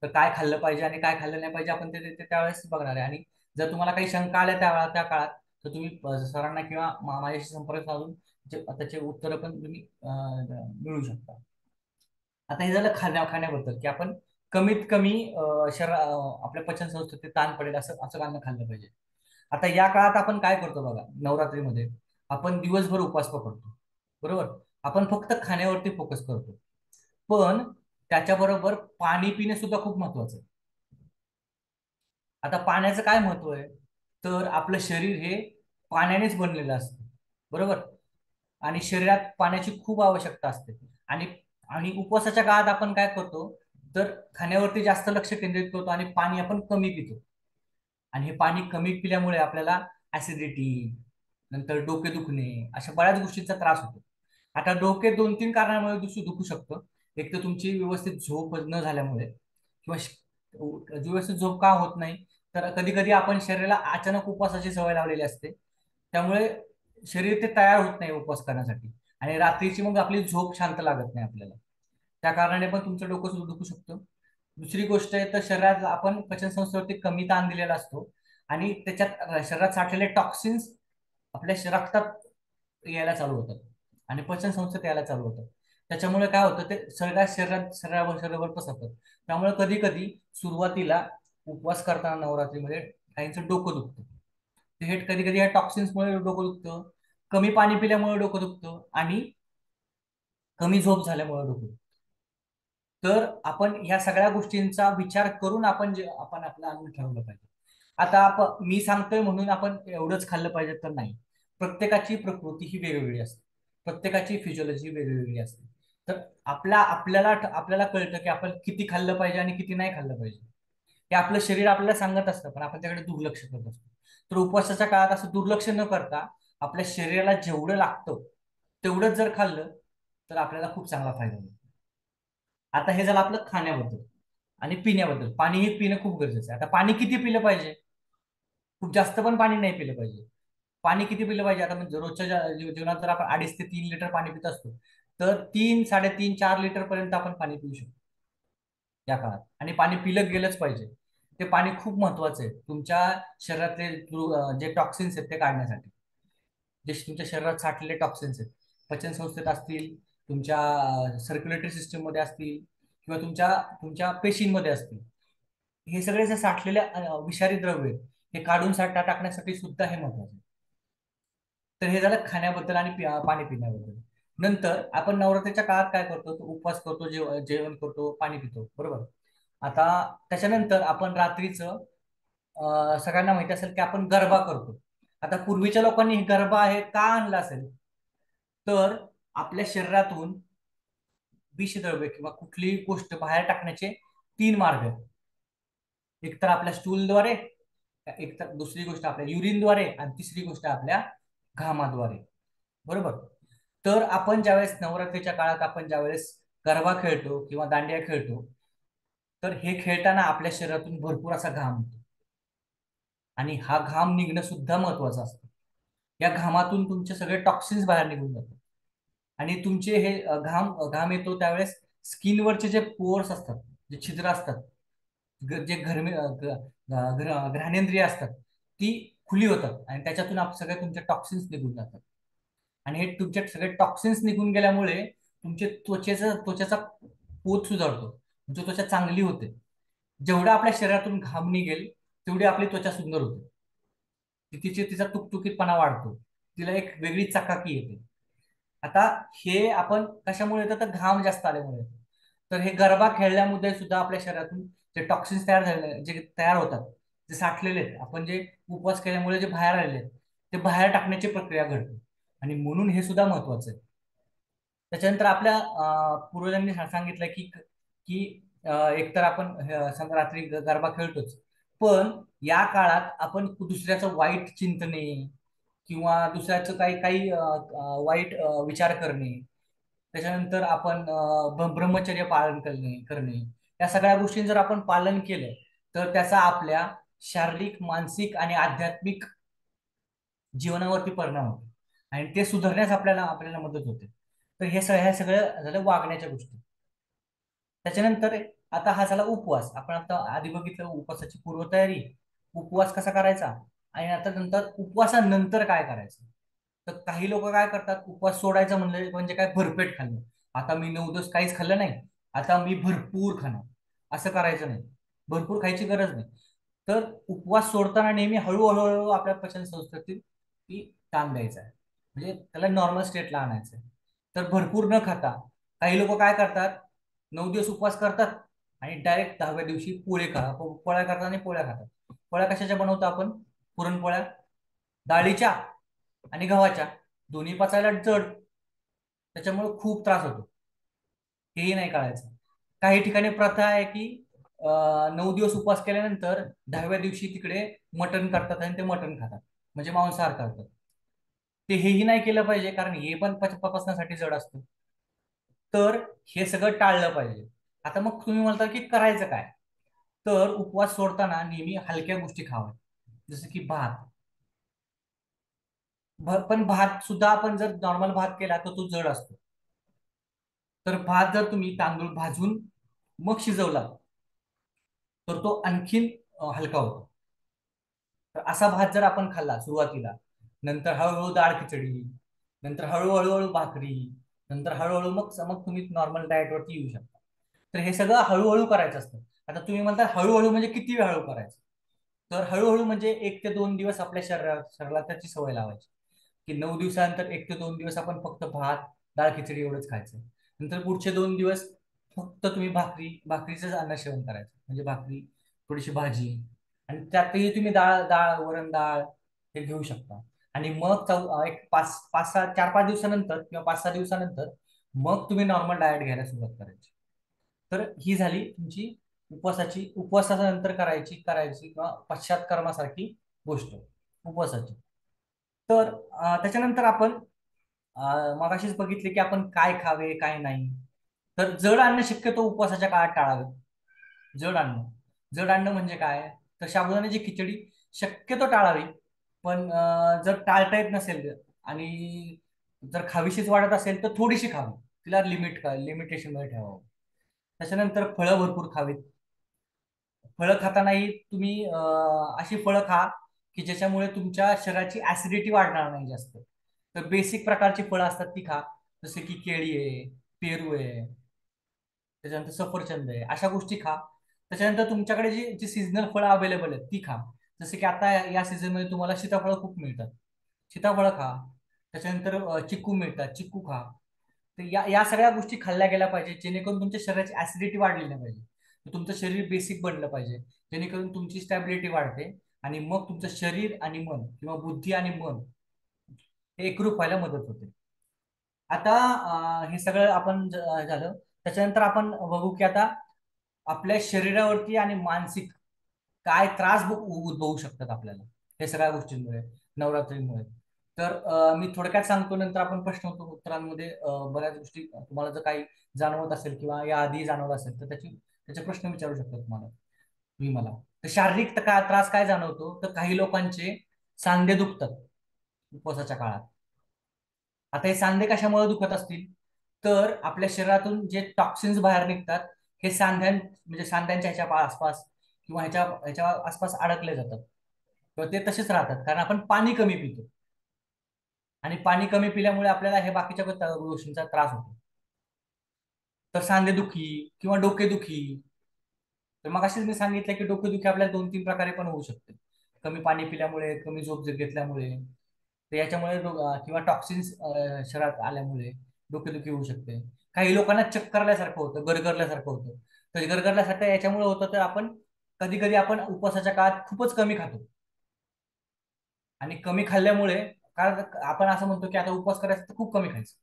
तर काय खाल्लं पाहिजे आणि काय खाल्लं नाही पाहिजे आपण ते त्यावेळेस बघणार आहे. आणि जर तुम्हाला काही शंका आल्या त्या काळात, तर तुम्ही सरांना किंवा माझ्याशी संपर्क साधून त्याचे उत्तरं पण तुम्ही मिळू शकता. आता हे झालं खाण्याबद्दल, की आपण कमीत कमी आपल्या पचन संस्थेत ते ताण पडेल असं असं अन्न खाल्लं पाहिजे. आता या काळात आपण काय करतो बघा, नवरात्रीमध्ये आपण दिवसभर उपवास पकडतो, बरोबर. आपण फक्त खाण्यावरती फोकस करतो, पण त्याच्याबरोबर पाणी पिणे सुद्धा खूप महत्वाचं आहे. आता पाण्याचं काय महत्व आहे, तर आपलं शरीर हे पाण्यानेच बनलेलं असतं, बरोबर. आणि शरीरात पाण्याची खूप आवश्यकता असते. आणि आणि उपवासाच्या काळात आपण काय करतो, तर खाण्यावरती जास्त लक्ष केंद्रित करतो आणि पाणी आपण कमी पितो. आणि हे पाणी कमी पिल्यामुळे आपल्याला ऍसिडिटी, नंतर डोके दुखणे, अशा बऱ्याच गोष्टींचा त्रास होतो. आता डोके 2-3 कारणामुळे दुखू शकतं. एक तर तुमची व्यवस्थित झोप न झाल्यामुळे, किंवा व्यवस्थित झोप का होत नाही, तर कधी कधी आपण शरीराला अचानक उपवासाची सवय लावलेली असते. त्यामुळे शरीर ते तयार होत नाही उपवास करण्यासाठी. आणि रात्रीची मग आपली झोप शांत लागत नाही आपल्याला. त्या कारणाने पण तुमचं डोकं सुद्धा दुखू शकतं. दुसरी गोष्ट आहे, तर शरीरात आपण पचन संस्थेवरती कमी ताण दिलेला असतो. आणि त्याच्यात शरीरात साठलेले टॉक्सिन्स आपल्या रक्तात यायला चालू होतात आणि पचन संस्थेत यायला चालू होतात. त्याच्यामुळे काय होतं, ते शरीरावर पसरतात. त्यामुळे कधी कधी सुरुवातीला उपवास करताना नवरात्रीमध्ये काहींचं डोकं दुखतं. हे कधी कधी या टॉक्सिन्समुळे डोकं दुखतं, कमी पाणी पिल्यामुळे डोकं दुखतं, आणि कमी झोप झाल्यामुळे डोकं दुखतं. तर आपण ह्या सगळ्या गोष्टींचा विचार करून आपण आपलं अन्न ठरवलं पाहिजे. आता मी सांगतोय म्हणून आपण एवढंच खाल्लं पाहिजे तर नाही. प्रत्येकाची प्रकृती ही वेगवेगळी असते. प्रत्येकाची फिजिओलॉजी वेगवेगळी असते. तर आपल्याला कळतं की आपण किती खाल्लं पाहिजे आणि किती नाही खाल्लं पाहिजे. हे आपलं शरीर आपल्याला सांगत असतं, पण आपण त्याकडे दुर्लक्ष करत असतो. तर उपवासाच्या काळात असं दुर्लक्ष न करता आपल्या शरीराला जेवढं लागतं तेवढंच जर खाल्लं, तर आपल्याला खूप चांगला फायदा होईल. आता हे झालं आपलं खाण्याबद्दल. आणि पिण्याबद्दल, पाणी हे पिणं खूप गरजेचं आहे. आता पाणी किती पिलं पाहिजे? खूप जास्त पण पाणी नाही पिलं पाहिजे. पाणी किती पिलं पाहिजे, आता म्हणजे रोजच्या जीवनात जर आपण 2.5 ते 3 लिटर पाणी पित असतो, तर 3, 3.5, 4 लिटर पर्यंत आपण पाणी पिऊ शकतो या काळात. आणि पाणी पिलं गेलंच पाहिजे. ते पाणी खूप महत्वाचं आहे तुमच्या शरीरातले जे टॉक्सिन्स आहेत ते काढण्यासाठी. जे तुमच्या शरीरात साठलेले टॉक्सिन्स आहेत, पचन संस्थेत असतील, तुमच्या सर्क्युलेटरी सिस्टीम मध्ये असतील, किंवा तुमच्या तुमच्या पेशींमध्ये असतील, हे सगळे जे साठलेले विषारी द्रव्य आहेत, हे काढून टाकण्यासाठी सुद्धा हे महत्वाचं आहे. तर हे झालं खाण्याबद्दल आणि पाणी पिण्याबद्दल. नंतर आपण नवरात्रीच्या काळात काय करतो, तो उपवास करतो, जेवण करतो, पाणी पितो, बरोबर. आता त्याच्यानंतर आपण रात्रीचं सगळ्यांना माहिती असेल की आपण गरबा करतो. आता पूर्वीच्या लोकांनी गरबा हे का आणला असेल, तर आपल्या शरीरातून विषद्रव्य किंवा कुठलीही गोष्ट बाहेर टाकण्याचे 3 मार्ग आहेत. एक तर आपल्या स्टूलद्वारे, एक तर दुसरी गोष्ट आपल्या युरिनद्वारे, आणि तिसरी गोष्ट आपल्या घामाद्वारे, बरोबर. तर आपण ज्यावेळेस नवरात्रीच्या काळात आपण ज्यावेळेस गरबा खेळतो किंवा दांडिया खेळतो, तर हे खेळताना आपल्या शरीरातून भरपूर असा घाम होतो. आणि हा घाम निघणं सुद्धा महत्वाचं असतं. या घामातून तुमचे सगळे टॉक्सिन्स बाहेर निघून जातात. आणि तुमचे हे घाम येतो त्यावेळेस स्किनवरचे जे पोअर्स असतात, जे छिद्र असतात, जे घ्राणेंद्रिय असतात, ती खुली होतात आणि त्याच्यातून सगळे तुमचे टॉक्सिन्स निघून जातात. आणि हे तुमचे सगळे टॉक्सिन्स निघून गेल्यामुळे तुमचे त्वचेचा पोत सुधारतो. जो त्वचा चांगली होते. जेवढा आपल्या शरीरातून घाम निघेल तेवढी आपली त्वचा सुंदर होते. तिचा तुकतुकीतपणा वाढतो. तिला एक वेगळी चकाकी येते. आता हे आपण कशामुळे येतं, तर घाम जास्त आल्यामुळे येतं. तर हे गरबा खेळल्यामुळे सुद्धा आपल्या शरीरातून जे टॉक्सिन्स तयार झालेले, जे तयार होतात, जे साठलेले आहेत, आपण जे उपवास केल्यामुळे जे बाहेर आलेले आहेत, ते बाहेर टाकण्याची प्रक्रिया घडते. आणि म्हणून हे सुद्धा महत्वाचं आहे. त्याच्यानंतर आपल्या पूर्वजांनी सांगितलं की की एकतर आपण रात्री गरबा खेळतोच, पण या काळात आपण दुसऱ्याचं वाईट चिंतने किंवा दुसऱ्याचं काही काही वाईट विचार करणे, त्याच्यानंतर आपण ब्रह्मचर्य पालन करणे, या सगळ्या गोष्टी जर आपण पालन केलं तर त्याचा आपल्या शारीरिक, मानसिक आणि आध्यात्मिक जीवनावरती परिणाम होतो. आणि ते सुधारण्यास आपल्याला आपल्याला मदत होते. तर हे सगळं झालं वागण्याच्या गोष्टी. त्याच्यानंतर आता हा झाला उपवास. आपण आता आधी बघितलं उपवासाची पूर्वतयारी, उपवास कसा करायचा, आणि आता नंतर उपवासानंतर काय करायचं. तर काही लोक काय करतात, उपवास सोडायचा म्हणलं म्हणजे काय, भरपेट खाल्लं. आता मी 9 दिवस काहीच खाल्लं नाही, आता मी भरपूर खाणार, असं करायचं नाही. भरपूर खायची गरज नाही. तर उपवास सोडताना नेहमी हळूहळू आपल्या पचन संस्थेतील ती ताण द्यायचा आहे. म्हणजे त्याला नॉर्मल स्टेटला आणायचं आहे. तर भरपूर न खाता काही लोक काय करतात, 9 दिवस उपवास करतात आणि डायरेक्ट 10व्या दिवशी पोळ्या करतात आणि पोळ्या खातात. पोळ्या कशाच्या बनवतो आपण, पुरणपोळ्या, डाळीच्या आणि गव्हाच्या. दोन्ही पचायला जड, त्याच्यामुळे खूप त्रास होतो. हेही नाही कळायचं. काही ठिकाणी प्रथा आहे की 9 दिवस उपवास केल्यानंतर 10व्या दिवशी तिकडे मटण करतात आणि ते मटण खातात, म्हणजे मांसाहार करतात. ते हेही नाही केलं पाहिजे, कारण हे पण पचण्यासाठी जड असतं. तर हे सगळं टाळलं पाहिजे. आता मग तुम्ही म्हणता की करायचं काय, तर उपवास सोडताना नेहमी हलक्या गोष्टी खाव्या, जसं की भात. पण भात सुद्धा आपण जर नॉर्मल भात केला तर तो जड असतो. तर भात जर तुम्ही तांदूळ भाजून मग शिजवला तर तो आणखीन हलका होतो. तर असा भात जर आपण खाल्ला सुरुवातीला, नंतर हळूहळू डाळ खिचडी, नंतर हळूहळू भाकरी, नंतर हळूहळू मग मग तुम्ही नॉर्मल डाएटवरती येऊ शकता. तर हे सगळं हळूहळू करायचं असतं. आता तुम्ही म्हणता हळूहळू म्हणजे किती वेळ हळू करायचं, तर हळूहळू म्हणजे 1 ते 2 दिवस आपल्या शरीराला त्याची सवय लावायची. की 9 दिवसानंतर 1 ते 2 दिवस आपण फक्त भात, डाळ खिचडी एवढंच खायचं. नंतर पुढचे 2 दिवस फक्त तुम्ही भाकरीचंच अन्न सेवन करायचं, म्हणजे भाकरी, थोडीशी भाजी, आणि त्यातही तुम्ही डाळ डाळ वरण डाळ हे घेऊ शकता. आणि मग एक पाच पाच सहा 4-5 दिवसानंतर किंवा 5-6 दिवसानंतर मग तुम्ही नॉर्मल डाएट घ्यायला सुरुवात करायची. तर ही झाली तुमची उपवासाच्या नंतर करायची किंवा पश्चात्कर्मासारखी गोष्ट उपवासाची. तर त्याच्यानंतर आपण मगाशीच बघितले की आपण काय खावे काय नाही. तर जड अन्न शक्यतो उपवासाच्या काळात टाळावे. जड अन्न जड अन्न म्हणजे काय, तर साबुदाण्याची खिचडी शक्यतो टाळावी. पण जर टाळता येत नसेल आणि जर खावीशीच वाटत असेल तर थोडीशी खावी, तिला लिमिटेशन मध्ये ठेवावं. त्याच्यानंतर फळं भरपूर खावीत. फळं खातानाही तुम्ही अशी फळं खा की ज्याच्यामुळे तुमच्या शरीराची ऍसिडिटी वाढणार नाही जास्त. तर बेसिक प्रकारची फळं असतात ती खा, जसे की केळी आहे, पेरू आहे, त्याच्यानंतर सफरचंद आहे, अशा गोष्टी खा. त्याच्यानंतर तुमच्याकडे जी जी सीझनल फळं अवेलेबल आहेत ती खा. जसे की आता या सीझन मध्ये तुम्हाला सीताफळं खूप मिळतात, सीताफळं खा. त्याच्यानंतर चिक्कू मिळतात, चिक्कू खा. तर या सगळ्या गोष्टी खाल्ल्या गेल्या पाहिजे, जेणेकरून तुमच्या शरीराची ऍसिडिटी वाढली नाही पाहिजे. तर तुमचं शरीर बेसिक बनलं पाहिजे, जेणेकरून तुमची स्टॅबिलिटी वाढते. आणि मग तुमचं शरीर आणि मन किंवा बुद्धी आणि मन हे एकरूप व्हायला मदत होते. आता हे सगळं आपण झालं. त्याच्यानंतर आपण बघू की आता आपल्या शरीरावरती आणि मानसिक काय त्रास उद्भवू शकतात आपल्याला हे सगळ्या गोष्टींमुळे, नवरात्रीमुळे. तर मी थोडक्यात सांगतो, नंतर आपण प्रश्न उत्तरांमध्ये बऱ्याच गोष्टी तुम्हाला जर काही जाणवत असेल किंवा या आधी जाणवत असेल तर त्याचे प्रश्न विचारू शकतो तुम्ही मला. तर शारीरिक त्रास काय जाणवतो, तर काही लोकांचे सांधे दुखतात उपवासाच्या काळात. आता हे सांधे कशामुळे दुखत असतील, तर आपल्या शरीरातून जे टॉक्सिन्स बाहेर निघतात हे म्हणजे सांध्यांच्या ह्याच्या आसपास किंवा ह्याच्या आसपास अडकले जातात, किंवा ते तसेच राहतात कारण आपण पाणी कमी पितो. आणि पाणी कमी पिल्यामुळे आपल्याला हे बाकीच्या गोष्टींचा त्रास होतो. तर सांधेदुखी किंवा डोकेदुखी तर मग अशीच मी सांगितलं की डोकेदुखी आपल्याला 2-3 प्रकारे पण होऊ शकते. कमी पाणी पिल्यामुळे, कमी झोप घेतल्यामुळे, तर याच्यामुळे किंवा टॉक्सिन्स शरीरात आल्यामुळे डोकेदुखी होऊ शकते. काही लोकांना चक्कर आल्यासारखं होतं, गरगरल्यासारखं होतं. तर गरगरल्यासारखं याच्यामुळे होतं, तर आपण कधी कधी आपण उपवासाच्या काळात खूपच कमी खातो. आणि कमी खाल्ल्यामुळे, कारण आपण असं म्हणतो की आता उपवास करायचा तर खूप कमी खायचं.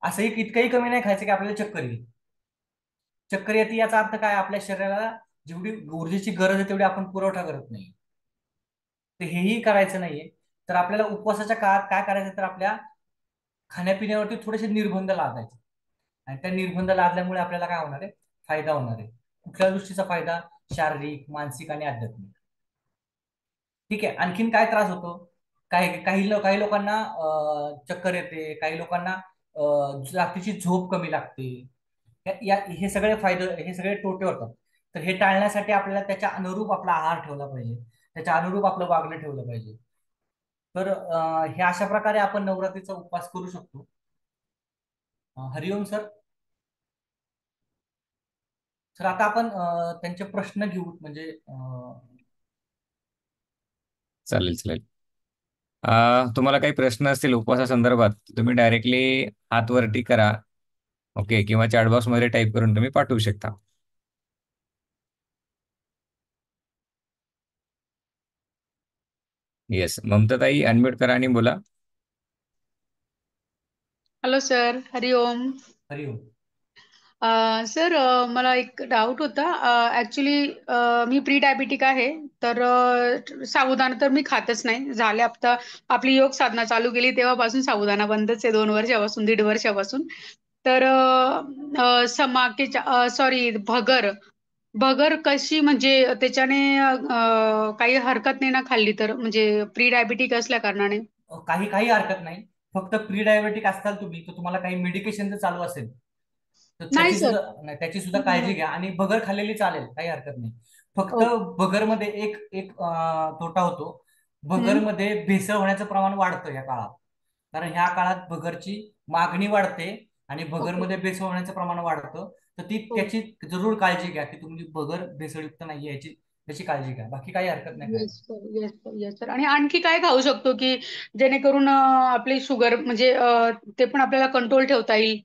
असंही इतकंही कमी नाही खायचं की आपल्याला चक्कर येईल. चक्कर येते याचा अर्थ काय, आपल्या शरीराला जेवढी ऊर्जेची गरज आहे तेवढी आपण पुरवठा करत नाही. तर हेही करायचं नाहीये. तर आपल्याला उपवासाच्या काळात काय करायचं, तर आपल्या खाण्यापिण्यावरती थोडेसे निर्बंध लादायचे. आणि त्या निर्बंध लादल्यामुळे आपल्याला काय होणार आहे, फायदा होणार आहे. कुठल्या दृष्टीचा फायदा? शारीरिक, मानसिक आणि आध्यात्मिक. ठीक आहे. आणखीन काय त्रास होतो? काही लोकांना चक्कर येते, काही लोकांना रात्रीची झोप कमी लागते. हे सगळे फायदे, हे सगळे तोटे होतात. तर हे टाळण्यासाठी आपल्याला त्याच्या अनुरूप आपला आहार ठेवला पाहिजे, त्याच्या अनुरूप आपलं वागणं ठेवलं पाहिजे. तर हे अशा प्रकारे आपण नवरात्रीचा उपवास करू शकतो. हरिओम सर. सर आता आपण त्यांचे प्रश्न घेऊ, म्हणजे चालेल, चालेल. तुम्हाला काही प्रश्न असतील उपवासासंदर्भात, तुम्ही डायरेक्टली हात वरती करा. ओके, किंवा चॅटबॉक्समध्ये टाईप करून तुम्ही पाठवू शकता. येस, ममताताई अनम्यूट करा आणि बोला. हॅलो सर, हरिओम. हरिओम. सर, मला एक डाऊट होता. ॲक्च्युली मी प्री डायबिटिक आहे. तर साबुदाणा तर मी खातच नाही. झाले आता आपली योग साधना चालू केली तेव्हापासून साबुदाणा बंदच आहे, 2 वर्षापासून, 1.5 वर्षापासून. तर सॉरी, भगर भगर कशी, म्हणजे त्याच्याने काही हरकत नाही ना खाल्ली तर, म्हणजे प्री डायबिटिक असल्या कारणाने? काही काही हरकत नाही. फक्त प्री डायबेटिक असताल तुम्ही, तर तुम्हाला काही मेडिकेशन जर चालू असेल तर नाही त्याची सर. सुद्धा नाही, त्याची सुद्धा काळजी घ्या. आणि भगर खाल्लेली चालेल, काही हरकत नाही. फक्त ओके. भगरमध्ये एक एक तोटा होतो. हम्म. भगरमध्ये भेसळ होण्याचं प्रमाण वाढतं या काळात. कारण ह्या काळात भगरची मागणी वाढते आणि ओके. भगरमध्ये भेसळ होण्याचं प्रमाण वाढतं. तर त्याची जरूर काळजी घ्या की तुमची भगर भेसळयुक्त नाहीये, याची काळजी घ्या. बाकी काही हरकत नाही खायला. Yes sir, yes sir, yes sir. आणि आणखी काय खाऊ शकतो की जेणेकरून आपली शुगर, म्हणजे ते पण आपल्याला कंट्रोल ठेवता येईल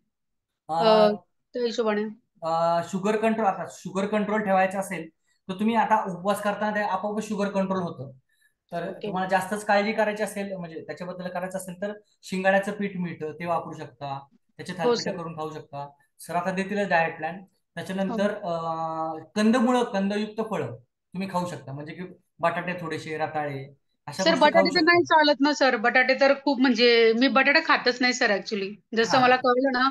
त्या हिशोबाने? शुगर कंट्रोल, आता शुगर कंट्रोल ठेवायचं असेल तर तुम्ही आता उपवास करताना ते आपोआप शुगर कंट्रोल होतं. तर ओके. तुम्हाला जास्तच काळजी करायची असेल, म्हणजे त्याच्याबद्दल करायचं असेल, तर शिंगाड्याचं पीठ मिळतं, ते वापरू शकता. त्याचे हो थालीपीठ सर. करून खाऊ शकता. सर आता देतीलच डाएट प्लॅन. हो. त्याच्यानंतर कंदयुक्त फळं तुम्ही खाऊ शकता, म्हणजे की बटाटे थोडेसे, रताळे, अशा सर, गोष्टी खाऊ बटाटे तर शकता. नाही चालत ना सर? बटाटे तर खूप, म्हणजे मी बटाटा खातच नाही सर ऍक्च्युली. जसं हा मला कळलं ना,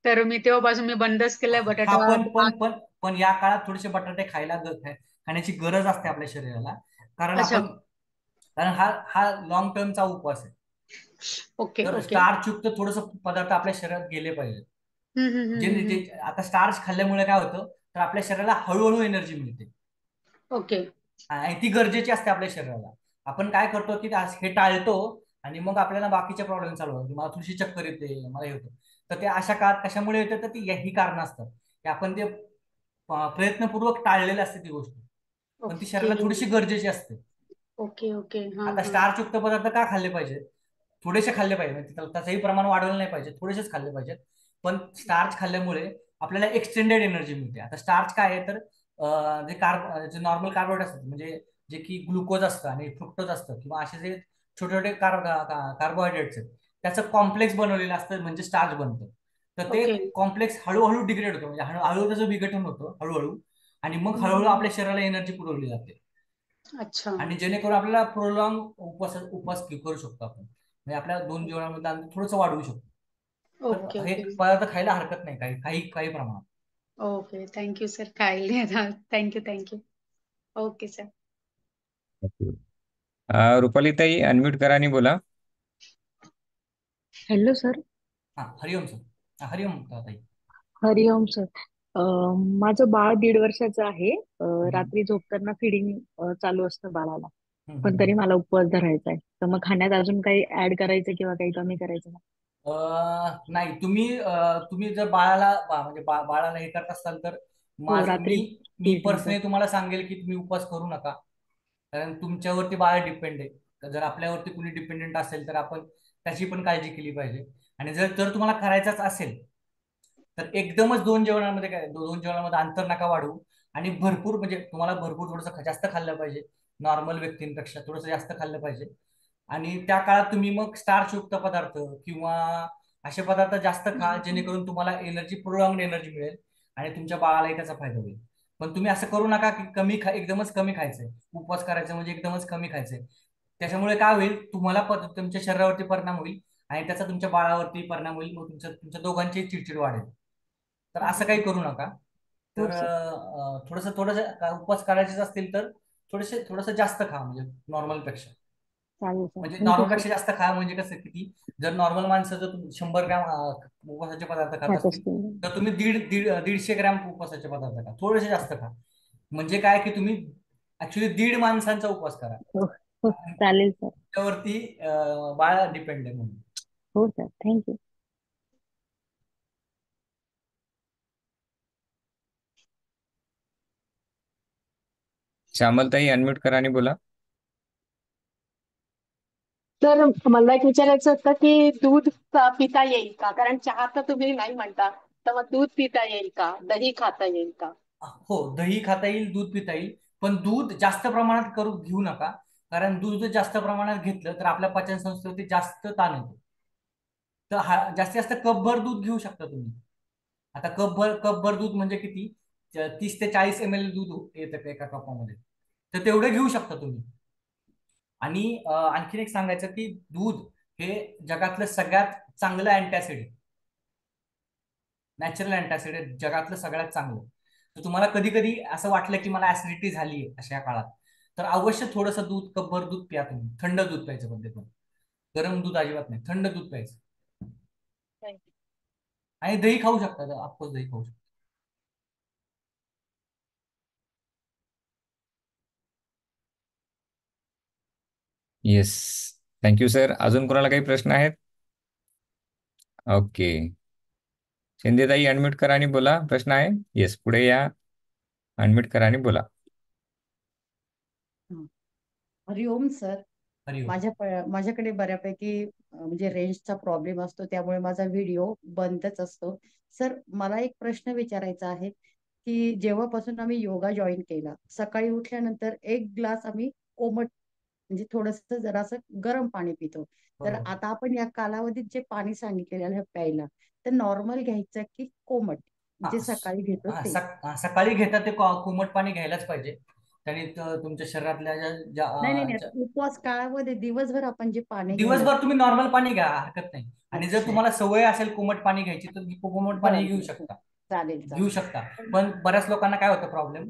तर मी तेव्हापासून मी बंदच केलंय हा बटाटा. पण या काळात थोडेसे बटाटे खाण्याची गरज असते आपल्या शरीराला. कारण अच्छा. आपण कारण हा लॉंग टर्मचा उपवास आहे. ओके, तर ओके. स्टार्च युक्त थोडस पदार्थ आपल्या शरीरात गेले पाहिजे. हम्म, हम्म, हम्म, जे हम्म. आता स्टार्च खाल्ल्यामुळे काय होतं, तर आपल्या शरीराला हळूहळू एनर्जी मिळते. ओके. आणि ती गरजेची असते आपल्या शरीराला. आपण काय करतो की हे टाळतो आणि मग आपल्याला बाकीचे प्रॉब्लेम चालू होतात. मला थोडीशी चक्कर येते, मला हे होतं. तर ते अशा काळात कशामुळे येतं, तर ही कारणं असतात की आपण ते प्रयत्नपूर्वक टाळलेली असते ती गोष्ट. पण ती ओके. शरीराला थोडीशी गरजेची असते. ओके. ओके. हा, आता हा. स्टार्च युक्त पदार्थ का खाल्ले पाहिजे? थोडेसे खाल्ले पाहिजे, म्हणजे त्याचंही प्रमाण वाढवलं नाही पाहिजे, थोडेसेच खाल्ले पाहिजेत. पण स्टार्च खाल्ल्यामुळे आपल्याला एक्सटेंडेड एनर्जी मिळते. आता स्टार्च काय आहे, तर जे नॉर्मल कार्बोहायड्रेट असतात, म्हणजे जे की ग्लुकोज असतं आणि फ्रुक्टोज असतं, किंवा असे जे छोटे छोटे कार्बोहायड्रेट्स आहेत, त्याचं कॉम्प्लेक्स बनवलेलं असतं, म्हणजे स्टार्च बनतं. तर ते ओके. कॉम्प्लेक्स हळूहळू डिग्रेड होतं, म्हणजे हळूहळू त्याचं विघटन होतं हळूहळू. आणि मग हळूहळू हम्म. आपल्या शरीराला एनर्जी पुरवली जाते. अच्छा. आणि जेणेकरून आपल्याला प्रोलॉंग उपवास करू शकतो आपण, म्हणजे आपल्या दोन जेवणामध्ये अंतर थोडंसं वाढवू शकतो. ओके. तर हे ओके. पदार्थ खायला हरकत नाही, काही काही काही प्रमाणात. ओके. Thank you sir. काय थँक्यू, थँक्यू. Okay sir. रुपालीताई अनम्यूट करा आणि बोला. Hello sir. हा हरिओम सर. हरिओम ताई. हरिओम सर. माझं बाळ 1.5 वर्षाचं आहे. हम्म, रात्री झोपताना फिडिंग चालू असतं बाळाला. हम्म, पण तरी मला उपवास धरायचा आहे. तर मग खाण्यात अजून काही ऍड करायचं किंवा काही कमी करायचं का? नाही, तुम्ही जर बाळाला म्हणजे बाळाला हे करत असाल तर हो, मी रात्री मी टी ड्रिंक पर्सनली करते. तुम्हाला सांगेल की तुम्ही उपवास करू नका. कारण तुमच्यावरती बाळ डिपेंड आहे. जर आपल्यावरती कुणी डिपेंडेंट असेल तर आपण त्याची पण काळजी केली पाहिजे. आणि जर जर तुम्हाला करायचाच असेल तर एकदमच दोन जेवणामध्ये काय दोन जेवणामध्ये अंतर नका वाढवू. आणि भरपूर म्हणजे तुम्हाला भरपूर थोडंसं जास्त खाल्लं पाहिजे. नॉर्मल व्यक्तींपेक्षा थोडंसं जास्त खाल्लं पाहिजे. आणि त्या काळात तुम्ही मग स्टार्चयुक्त पदार्थ किंवा असे पदार्थ जास्त खा जेणेकरून तुम्हाला एनर्जी प्रोलॉंग एनर्जी मिळेल आणि तुमच्या बाळालाही त्याचा फायदा होईल. पण तुम्ही असं करू नका की एकदमच कमी खायचंय. उपवास करायचं म्हणजे एकदमच कमी खायचंय. त्याच्यामुळे काय होईल तुम्हाला तुमच्या शरीरावरती परिणाम होईल आणि त्याचा तुमच्या बाळावरती परिणाम होईल. मग तुमच्या दोघांची चिडचिड वाढेल. तर असं काही करू नका. हो तर सर. थोडंसं थोडंसं उपवास करायचेच असतील तर थोडंसं जास्त खा म्हणजे नॉर्मल पेक्षा. चालेल सर. म्हणजे थँक्यू नॉर्मल सर. पेक्षा जास्त खा म्हणजे कसं किती. जर नॉर्मल माणसं जर 100 ग्रॅम उपवासाचे पदार्थ खात खात असतील असतील. तर तुम्ही 150 ग्रॅम उपवासाचे पदार्थ खा. थोडेसे जास्त खा. म्हणजे काय की तुम्ही ऍक्च्युली 1.5 माणसांचा उपवास करा. हो. हो, चालेल सर. त्यावरती बाळ डिपेंड आहे म्हणून. हो सर, थँक्यू. श्यामलताई अनम्यूट करा आणि बोला. तर मला एक विचारायचं होतं की दूध पिता येईल का? कारण चहा तर तुम्ही नाही म्हणता, तर मग दूध पिता येईल का? दही खाता येईल का? हो, दही खाता येईल, दूध पिता येईल. पण दूध जास्त प्रमाणात घेऊ नका. कारण दूध जर जास्त प्रमाणात घेतलं तर आपल्या पचन संस्थेवरती जास्त ताण येतो. तर जास्तीत जास्त कपभर दूध घेऊ शकता तुम्ही. आता कपभर दूध म्हणजे किती? 30 ते 40 ml दूध येतं एका कपामध्ये. तर तेवढं घेऊ शकता तुम्ही. आणि आणखीन एक सांगायचं की दूध हे जगातलं सगळ्यात चांगलं अँटॅसिड आहे. नॅचरल अँटॅसिड आहे जगातलं सगळ्यात चांगलं. तर तुम्हाला कधी कधी असं वाटलं की मला ऍसिडिटी झाली आहे अशा काळात तर अवश्य थोडंसं कपभर दूध प्या तुम्ही. थंड दूध प्यायचं पण ते पण. गरम दूध अजिबात नाही, थंड दूध प्यायचं. आणि दही खाऊ शकता, ऑफकोर्स दही खाऊ शकता. येस. Thank you sir. अजून कोणाला काही प्रश्न आहेत? ओके. शिंदेताई अनम्यूट करा आणि बोला. प्रश्न आहे? येस, पुढे या. अनम्यूट करा आणि बोला. हं. हरिओम सर. हरिओम. माझ्याकडे बऱ्यापैकी म्हणजे रेंजचा प्रॉब्लेम असतो, त्यामुळे माझा व्हिडिओ बंदच असतो. सर, मला एक प्रश्न विचारायचा आहे की जेव्हापासून आम्ही योगा जॉईन केला, सकाळी उठल्यानंतर एक ग्लास आम्ही कोमट म्हणजे थोडस जरासं गरम पाणी पितो. तर बरोबर. आता आपण या कालावधीत जे पाणी सांगितलेलं आहे प्यायला, तर नॉर्मल घ्यायचं की कोमट, हा जे सकाळी घेतो ते? सकाळी घेतात ते कोमट पाणी घ्यायलाच पाहिजे. त्याने तुमच्या शरीरातल्या नाही नाही नाही, ज्या उपवास काळामध्ये दिवसभर आपण जे पाणी घेणार. दिवसभर तुम्ही नॉर्मल पाणी घ्या, हरकत नाही. आणि जर अच्छा. तुम्हाला सवय असेल कोमट पाणी घ्यायची तर कोमट पाणी बर घेऊ बर बर. शकता. चालेल घेऊ चालेल. शकता. पण बऱ्याच लोकांना काय होतं प्रॉब्लेम,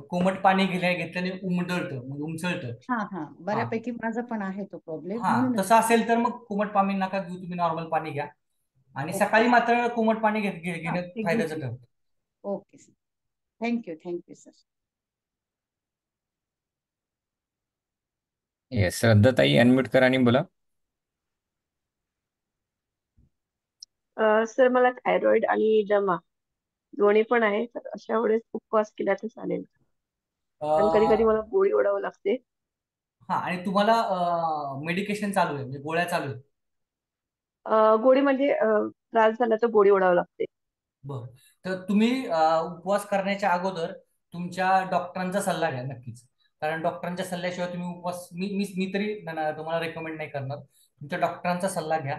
कोमट पाणी घेतल्याने उमटळतं म्हणजे उमचळतं. हा हा, हा बऱ्यापैकी माझा पण आहे तो प्रॉब्लेम, हा म्हणूनच. तसं असेल तर मग कोमट पाणी नका घेऊ, तुम्ही नॉर्मल पाणी घ्या. आणि ओके. सकाळी मात्र कोमट पाणी हा, घेणं ते फायद्याचं घेते. ठरतं. Okay sir. Thank you thank you sir. Yes, श्रद्धाताई अनम्यूट करा आणि बोला. सर मला थायरॉइड आणि दमा दोन्ही पण आहे, तर अशा वेळेस उपवास केला तर चालेल? कारण कधी कधी अं, मला गोळी ओढावं लागते. हा आणि तुम्हाला मेडिकेशन चालू आहे म्हणजे गोळ्या चालू आहेत? गोळी म्हणजे त्रास झाला तर गोळी ओढावं लागते. बरं. तर तुम्ही उपवास करण्याच्या अगोदर तुमच्या डॉक्टरांचा सल्ला घ्या नक्कीच. कारण डॉक्टरांच्या सल्ल्याशिवाय तुम्ही उपवास मी मी मी तरी तुम्हाला रेकमेंड नाही करणार. तुमच्या डॉक्टरांचा सल्ला घ्या.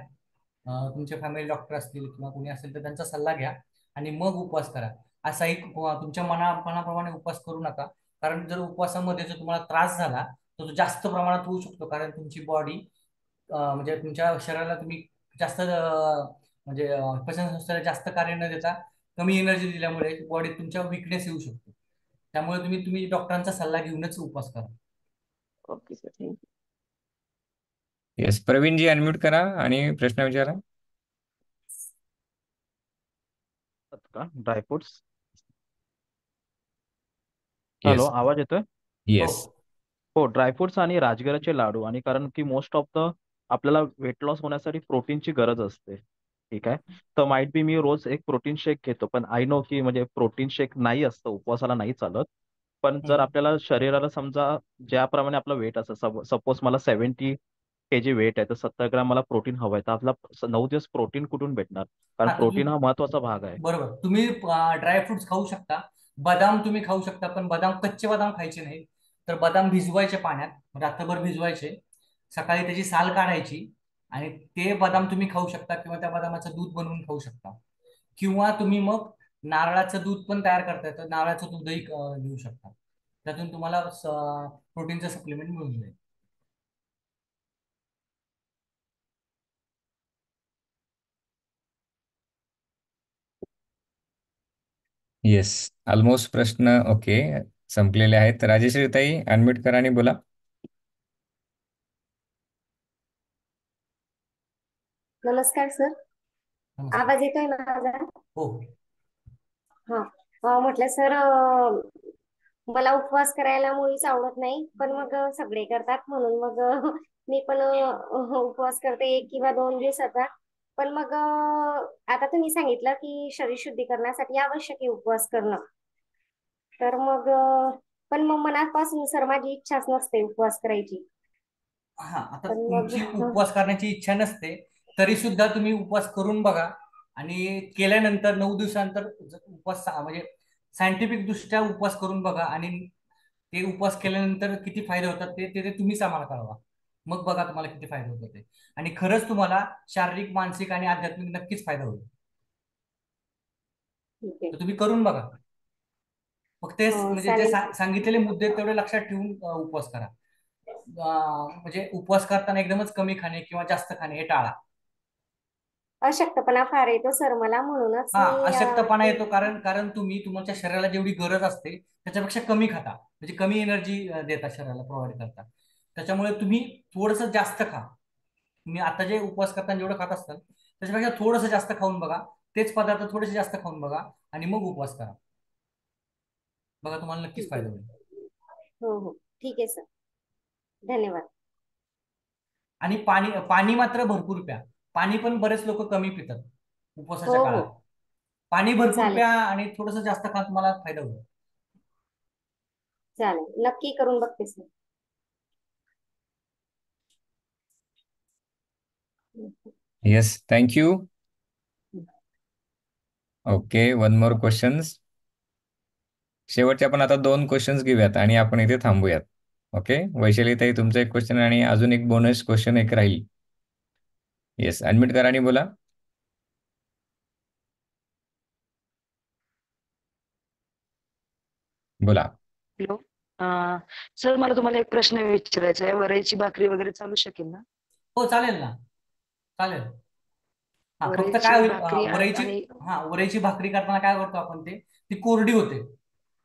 तुमचे फॅमिली डॉक्टर असतील किंवा कोणी असेल तर त्यांचा सल्ला घ्या आणि मग उपवास करा. असाही तुमच्या मनाप्रमाणे उपवास करू नका. कारण जर उपवासामध्ये जर तुम्हाला त्रास झाला तर तो जास्त प्रमाणात होऊ शकतो. कारण तुमची बॉडी म्हणजे तुमच्या शरीराला तुम्ही जास्त म्हणजे पचनसंस्थेला जास्त कार्य न देता कमी एनर्जी दिल्यामुळे बॉडीत तुमच्या विकनेस येऊ शकतो. त्यामुळे तुम्ही डॉक्टरांचा सल्ला घेऊनच उपवास करा. Okay sir, thank you. Yes, Pravinji unmute करा आणि प्रश्न विचारा. का ड्रायफ्रुट्स? Hello, yes. आवाज येतोय? हो. येस. हो, ड्रायफ्रुट्स आणि राजगिराचे लाडू. आणि कारण की मोस्ट ऑफ द आपल्याला वेट लॉस होण्यासाठी प्रोटीनची गरज असते. ठीक आहे. तर माइट बी मी रोज एक प्रोटीन शेक घेतो, पण आय नो की म्हणजे प्रोटीन शेक नाही असतं, उपवासाला नाही चालत. पण जर हम्म. आपल्याला शरीराला समजा ज्याप्रमाणे आपलं वेट असं, सपोज मला 70 kg वेट आहे, तर 70 ग्राम मला प्रोटीन हवं आहे, तर आपला 9 दिवस प्रोटीन कुठून भेटणार? कारण हा, तर प्रोटीन हा महत्वाचा भाग आहे. बरोबर, तुम्ही ड्रायफ्रुट्स खाऊ शकता. बदाम तुम्ही खाऊ शकता, पण बदाम कच्चे बदाम खायचे नाही. तर बदाम भिजवायचे पाण्यात, रात्रभर भिजवायचे, सकाळी त्याची साल काढायची, आणि ते बदाम तुम्ही खाऊ शकता, किंवा त्या बदामाचं दूध बनवून खाऊ शकता. किंवा तुम्ही मग नारळाचं दूध पण तयार करता येतं, नारळाचं दूधही घेऊ शकता. त्यातून तुम्हाला प्रोटीनचं सप्लिमेंट मिळून जाईल. येस, ऑलमोस्ट प्रश्न ओके संपलेले आहेत. राजेश्री ताई अनम्यूट करा आणि बोला. नमस्कार सर. नमस्कार. आवाज येतोय माझा? हो. हा. म्हटलं सर, मला उपवास करायला मुळीच आवडत नाही, पण मग सगळे करतात म्हणून मग मी पण उपवास करते 1 किंवा 2 दिवसाचा. पण मग आता तुम्ही सांगितलं की शरीर शुद्धीकरणासाठी आवश्यक आहे उपवास करणं. तर मग पण मग मनापासून सर माझी इच्छाच नसते उपवास करायची. हा, आता पण मग तुमची उपवास करण्याची इच्छा नसते, तरी सुद्धा तुम्ही उपवास करून बघा. आणि केल्यानंतर 9 दिवसानंतर उपवास म्हणजे सायंटिफिक दृष्ट्या उपवास करून बघा, आणि ते उपवास केल्यानंतर किती फायदे होतात ते ते ते तुम्हीच आम्हाला कळवा. मग बघा तुम्हाला किती फायदे होतात ते. आणि खरंच तुम्हाला शारीरिक, मानसिक आणि आध्यात्मिक नक्कीच फायदा होईल. ठीक आहे. तर तुम्ही करून बघा. फक्त ते हो, म्हणजे जे चालेल. सांगितलेले मुद्दे आहेत तेवढे लक्षात ठेवून उपवास करा. म्हणजे उपवास करताना एकदमच कमी खाणे किंवा जास्त खाणे हे टाळा. अशक्तपणा फार येतो सर मला, म्हणूनच हा, मी अशक्तपणा ते येतो कारण कारण तुम्ही तुमच्या शरीराला जेवढी गरज असते त्याच्यापेक्षा कमी खाता, म्हणजे कमी एनर्जी देता शरीराला, प्रोव्हाइड करता. त्याच्यामुळे तुम्ही थोडस जास्त खा. तुम्ही आता जे उपवास करताना जेवढं खात असताल त्याच्यापेक्षा थोडंसं जास्त खाऊन बघा. तेच पदार्थ थोडेसे जास्त खाऊन बघा, आणि मग उपवास करा. बघा, तुम्हाला नक्कीच ठीक आहे. फायदा होईल. हो हो, ठीक आहे सर. धन्यवाद. आणि पाणी पाणी मात्र भरपूर प्या. पाणी पण बरेच लोक कमी पितात हो उपवासाच्या हो, काळात. पाणी भरपूर चालेल प्या, आणि थोडंसं जास्त खा, तुम्हाला फायदा होईल. चालेल, नक्की करून बघते sir. Yes, thank you. Okay, one more questions. शेवटचे आपण आता 2 क्वेश्चन्स घेऊयात आणि आपण इथे थांबूयात. ओके, वैशालीताई तुमचा एक क्वेश्चन आणि अजून एक बोनस क्वेश्चन एक राहील. येस, अनम्यूट करा आणि बोला. बोला. हॅलो. सर, मला तुम्हाला एक प्रश्न विचारायचा आहे. वरईची भाकरी वगैरे चालू शकेल ना? हो, चालेल ना, चालेल. हा, फक्त काय वरईची होईल, भाकरी वरईची, आणि हा, वरईची भाकरी करताना काय करतो आपण, ती कोरडी होते.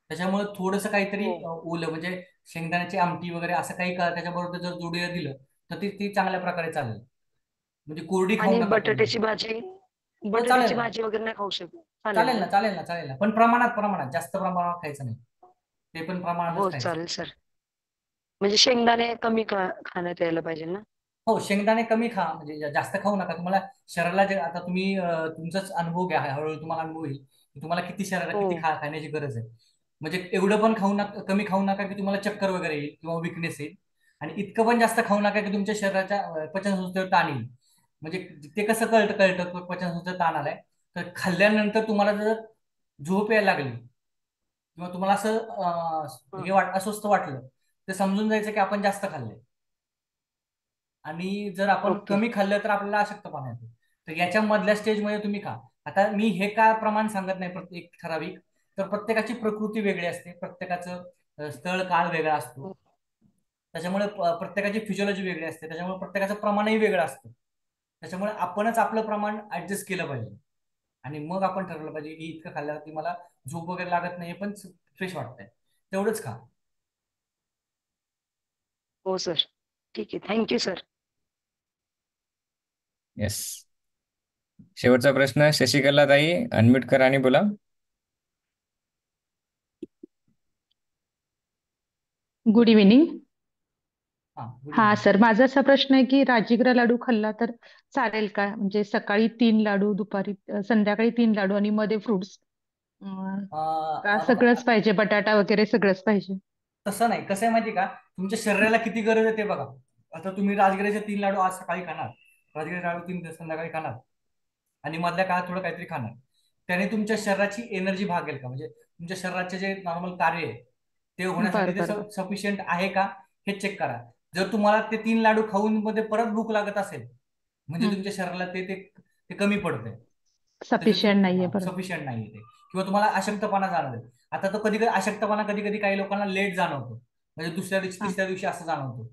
त्याच्यामुळे थोडंसं काहीतरी हो. ओलं, म्हणजे शेंगदाण्याची आमटी वगैरे असं काही त्याच्याबरोबर जर जोडीला दिलं तर ती ती चांगल्या प्रकारे चालेल. म्हणजे कोरडी खाऊ आणि नका तुम्ही. हो, चालेल बटाट्याची ना, भाजी वगैरे नाही खाऊ शकत? चालेल चालेल ना? ना, चालेल ना, चालेल ना, पण प्रमाणात प्रमाणात, जास्त प्रमाणात खायचं नाही. ते पण हो, प्रमाणातच खायचं. चालेल सर. म्हणजे शेंगदाणे कमी खाण्यात यायला पाहिजे ना? हो, शेंगदाणे कमी खा, म्हणजे जास्त खाऊ नका. तुम्हाला शरीराला जे, आता तुम्ही तुमचाच अनुभव घ्या, हळूहळू तुम्हाला अनुभव येईल की तुम्हाला किती शरीराला हो. किती खाण्याची गरज आहे. म्हणजे एवढं पण खाऊ नका, कमी खाऊ नका की तुम्हाला चक्कर वगैरे येईल किंवा विकनेस येईल, आणि इतकं पण जास्त खाऊ नका की तुमच्या शरीराच्या पचनसंस्थेवर ताण येईल. म्हणजे ते कसं कळतं पचनसंस्थेवर ताण आलाय, तर खाल्ल्यानंतर तुम्हाला जर झोप यायला लागली किंवा तुम्हाला असं हं. अस्वस्थ वाटलं, तर समजून जायचं की आपण जास्त खाल्लंय. आणि जर आपण ओके. कमी खाल्लं तर आपल्याला अशक्तपणा येतो. तर याच्या मधल्या स्टेजमध्ये तुम्ही खा. आता मी हे का प्रमाण सांगत नाही प्रत्येक ठराविक, तर प्रत्येकाची प्रकृती वेगळी असते, प्रत्येकाचं स्थळ काळ वेगळा असतो. हो. त्याच्यामुळे प्रत्येकाची फिजिओलॉजी वेगळी असते, त्याच्यामुळे प्रत्येकाचं प्रमाणही वेगळं असतं. त्याच्यामुळे आपणच आपलं प्रमाण ऍडजस्ट केलं पाहिजे, आणि मग आपण ठरवलं पाहिजे की इतकं खाल्ल्यावरती मला झोप वगैरे लागत नाही, पण फ्रेश वाटतंय, तेवढंच खा. हो सर, ठीक आहे. Thank you sir. येस, शेवटचा प्रश्न शशिकला ताई अनम्यूट करा आणि बोला. Good evening. हा गुड हा इव्हनिंग. सर, माझा असा प्रश्न आहे की राजगिरा लाडू खाल्ला तर चालेल का? म्हणजे सकाळी 3 लाडू, दुपारी संध्याकाळी 3 लाडू आणि मध्ये फ्रुट्स, का बघा, सगळंच पाहिजे, बटाटा वगैरे सगळंच पाहिजे? तसं नाही. कसं आहे माहिती का, तुमच्या शरीराला किती गरज आहे ते बघा. आता तुम्ही राजगिऱ्याचे 3 लाडू आज सकाळी खाणार, राजगिरा लाडू 3 संध्याकाळी खाणार, आणि मधल्या काळात थोडं काहीतरी खाणार. त्याने तुमच्या शरीराची एनर्जी भागेल का? म्हणजे तुमच्या शरीराचे जे नॉर्मल कार्य आहे ते होण्यासाठी बरं ते बरं बरं. सफिशियंट आहे का हे चेक करा. जर तुम्हाला ते 3 लाडू खाऊन मध्ये परत भूक लागत असेल, म्हणजे तुमच्या शरीराला ते ते ते कमी पडतंय. सफिशियंट नाहीये, बरोबर. सफिशियंट नाहीये ते, किंवा तुम्हाला अशक्तपणा जाणवेल. आता तो कधी कधी अशक्तपणा कधी कधी काही लोकांना लेट जाणवतो, म्हणजे दुसऱ्या दिवशी हा. तिसऱ्या दिवशी असं जाणवतो.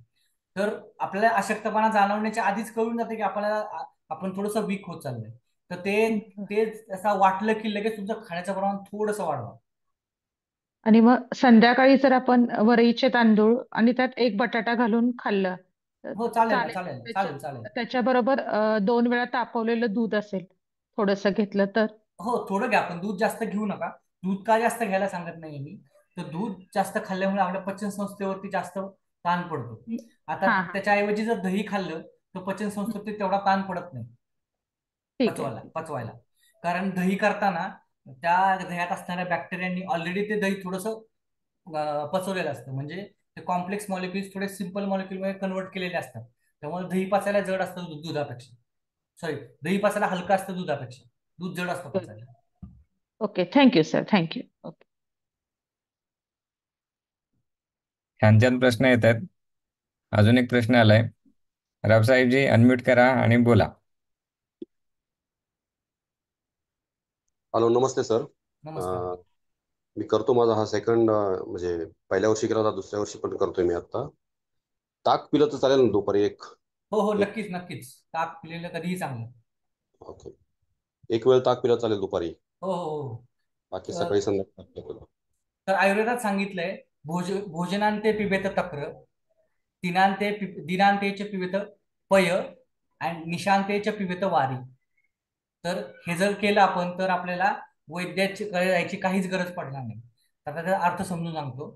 तर आपल्याला अशक्तपणा जाणवण्याच्या आधीच कळून जाते की आपल्याला आपण थोडंसं वीक होत चाललंय. तर ते ते असं वाटलं की लगेच तुमचं खाण्याचं प्रमाण थोडंसं वाढवा. आणि मग संध्याकाळी जर आपण वरईचे तांदूळ आणि त्यात एक बटाटा घालून खाल्लं तर हो, चालेल ना, चालेल? चालेल, त्याच्या चालेल, चालेल. त्याच्याबरोबर 2 वेळा तापवलेलं दूध असेल, थोडंसं घेतलं तर? हो, थोडं घ्या, पण दूध जास्त घेऊ नका. दूध का जास्त घ्यायला सांगत नाहीये मी. तर दूध जास्त खाल्ल्यामुळे आपल्या पचन संस्थेवरती जास्त ताण पडतो. आता हा हा. त्याच्याऐवजी जर दही खाल्लं तर पचन संस्थेवरती तेवढा ताण पडत नाही ठीक आहे. पचवायला. कारण दही करताना त्या दह्यात असणाऱ्या बॅक्टेरियांनी ऑलरेडी ते दही थोडंसं पचवलेलं असतं. म्हणजे ते कॉम्प्लेक्स मॉलिक्युल्स थोडे सिम्पल मॉलिक्युल कन्वर्ट केलेले असतात. त्यामुळे दही पचायला जड असतं दुधापेक्षा. सॉरी, दही पचायला हलका असतं दुधापेक्षा. दूध जड असतं पचायला. Okay, thank you sir, thank you. Okay. छान छान प्रश्न येत आहेत. अजून एक प्रश्न आलाय. रावसाहेबजी अनम्यूट करा आणि बोला. हॅलो, नमस्ते सर. नमस्कार. मी करतो, माझा हा सेकंड, म्हणजे पहिल्या वर्षी केला होता, दुसऱ्या वर्षी पण करतोय मी आता. ताक पिलं तर चालेल ना दुपारी एक? हो हो, एक नक्कीच नक्कीच. ताक पिलेलं कधीही चांगलं. ओके, एक वेळ ताक पिलं चालेल दुपारी, हो हो हो. बाकी तर सकाळी संध्याकाळी पिलं. तर आयुर्वेदात सांगितलंय, भोजनांते पिबेत तक्र, दिनांतेच पिबेत पय, आणि निशांतेच पिबेत वारी. तर हे जर केलं आपण तर आपल्याला वैद्याकडे जायची काहीच गरज पडणार नाही. तर त्याचा अर्थ समजून सांगतो.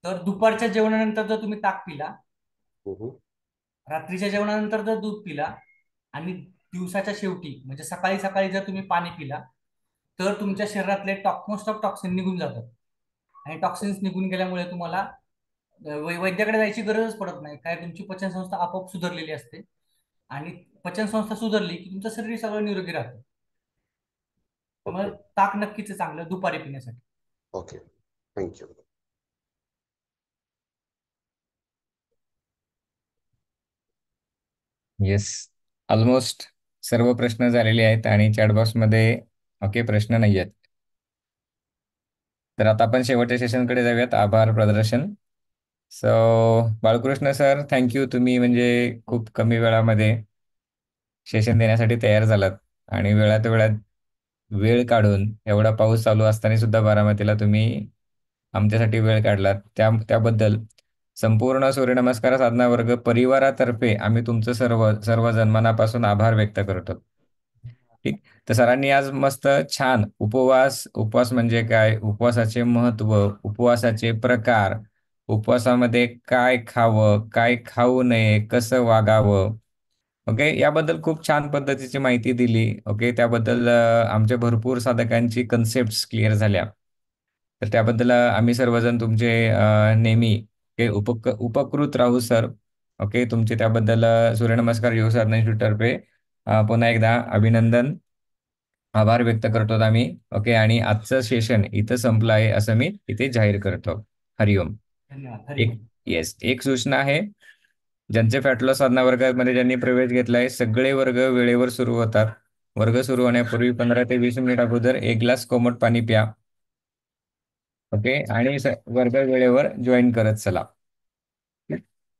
तर दुपारच्या जेवणानंतर जर तुम्ही ताक पिला, रात्रीच्या जेवणानंतर जर दूध पिला, आणि दिवसाच्या शेवटी म्हणजे सकाळी सकाळी जर तुम्ही पाणी पिला, तर तुमच्या शरीरातले मोस्ट ऑफ टॉक्सिन निघून जातात. आणि टॉक्सिन्स निघून गेल्यामुळे तुम्हाला वैद्याकडे जायची गरजच पडत नाही. काय, तुमची पचनसंस्था आपोआप सुधारलेली असते. आणि पचनसंस्था सुधारली की तुमचं शरीर सगळं निरोगी राहतं. त्यामुळे ओके ताक नक्कीच आहे चांगलं दुपारी पिण्यासाठी. Okay, thank you. येस, ऑलमोस्ट सर्व प्रश्न झालेले आहेत आणि चॅटबॉक्समध्ये ओके प्रश्न नाही आहेत. तर आता आपण शेवटच्या सेशनकडे जाऊयात, आभार प्रदर्शन. So Balkrishna sir, thank you. तुम्ही म्हणजे खूप कमी वेळामध्ये सेशन देण्यासाठी तयार झालात आणि वेळात वेळात वेळ काढून एवढा पाऊस चालू असताना सुद्धा बारामतीला तुम्ही आमच्यासाठी वेळ काढलात, त्याबद्दल संपूर्ण सूर्यनमस्कार साधना वर्ग परिवारातर्फे आम्ही तुमचं सर्वजण मनापासून आभार व्यक्त करतो. ठीक. तर सरांनी आज मस्त छान उपवास म्हणजे काय, उपवासाचे महत्व, उपवासाचे प्रकार, उपवासामध्ये काय खावं, काय खाऊ नये, कसं वागावं, ओके, याबद्दल खूप छान पद्धतीची माहिती दिली. ओके, त्याबद्दल आमच्या भरपूर साधकांची कन्सेप्ट क्लिअर झाल्या. तर त्याबद्दल आम्ही सर्वजण तुमचे नेहमी उपकृत राहू सर. ओके, तुमचे त्याबद्दल सूर्यनमस्कार योग साधना इन्स्टिट्यूटतर्फे पुन्हा एकदा अभिनंदन, आभार व्यक्त करतो आम्ही. ओके, आणि आजचं सेशन इथं संपलं आहे असं मी इथे जाहीर करतो. हरिओम. धन्यवाद. एक एक सूचना आहे. ज्यांचे फॅट लॉस साधना वर्गामध्ये ज्यांनी प्रवेश घेतलाय, सगळे वर्ग वेळेवर सुरू होतात. वर्ग सुरू होण्यापूर्वी 15 ते 20 मिनिट अगोदर एक ग्लास कोमट पाणी प्या. ओके, आणि वर्ग वेळेवर जॉईन करत चला.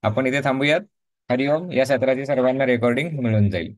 आपण इथे थांबूयात. हरिओम. या सत्राची सर्वांना रेकॉर्डिंग मिळून जाईल.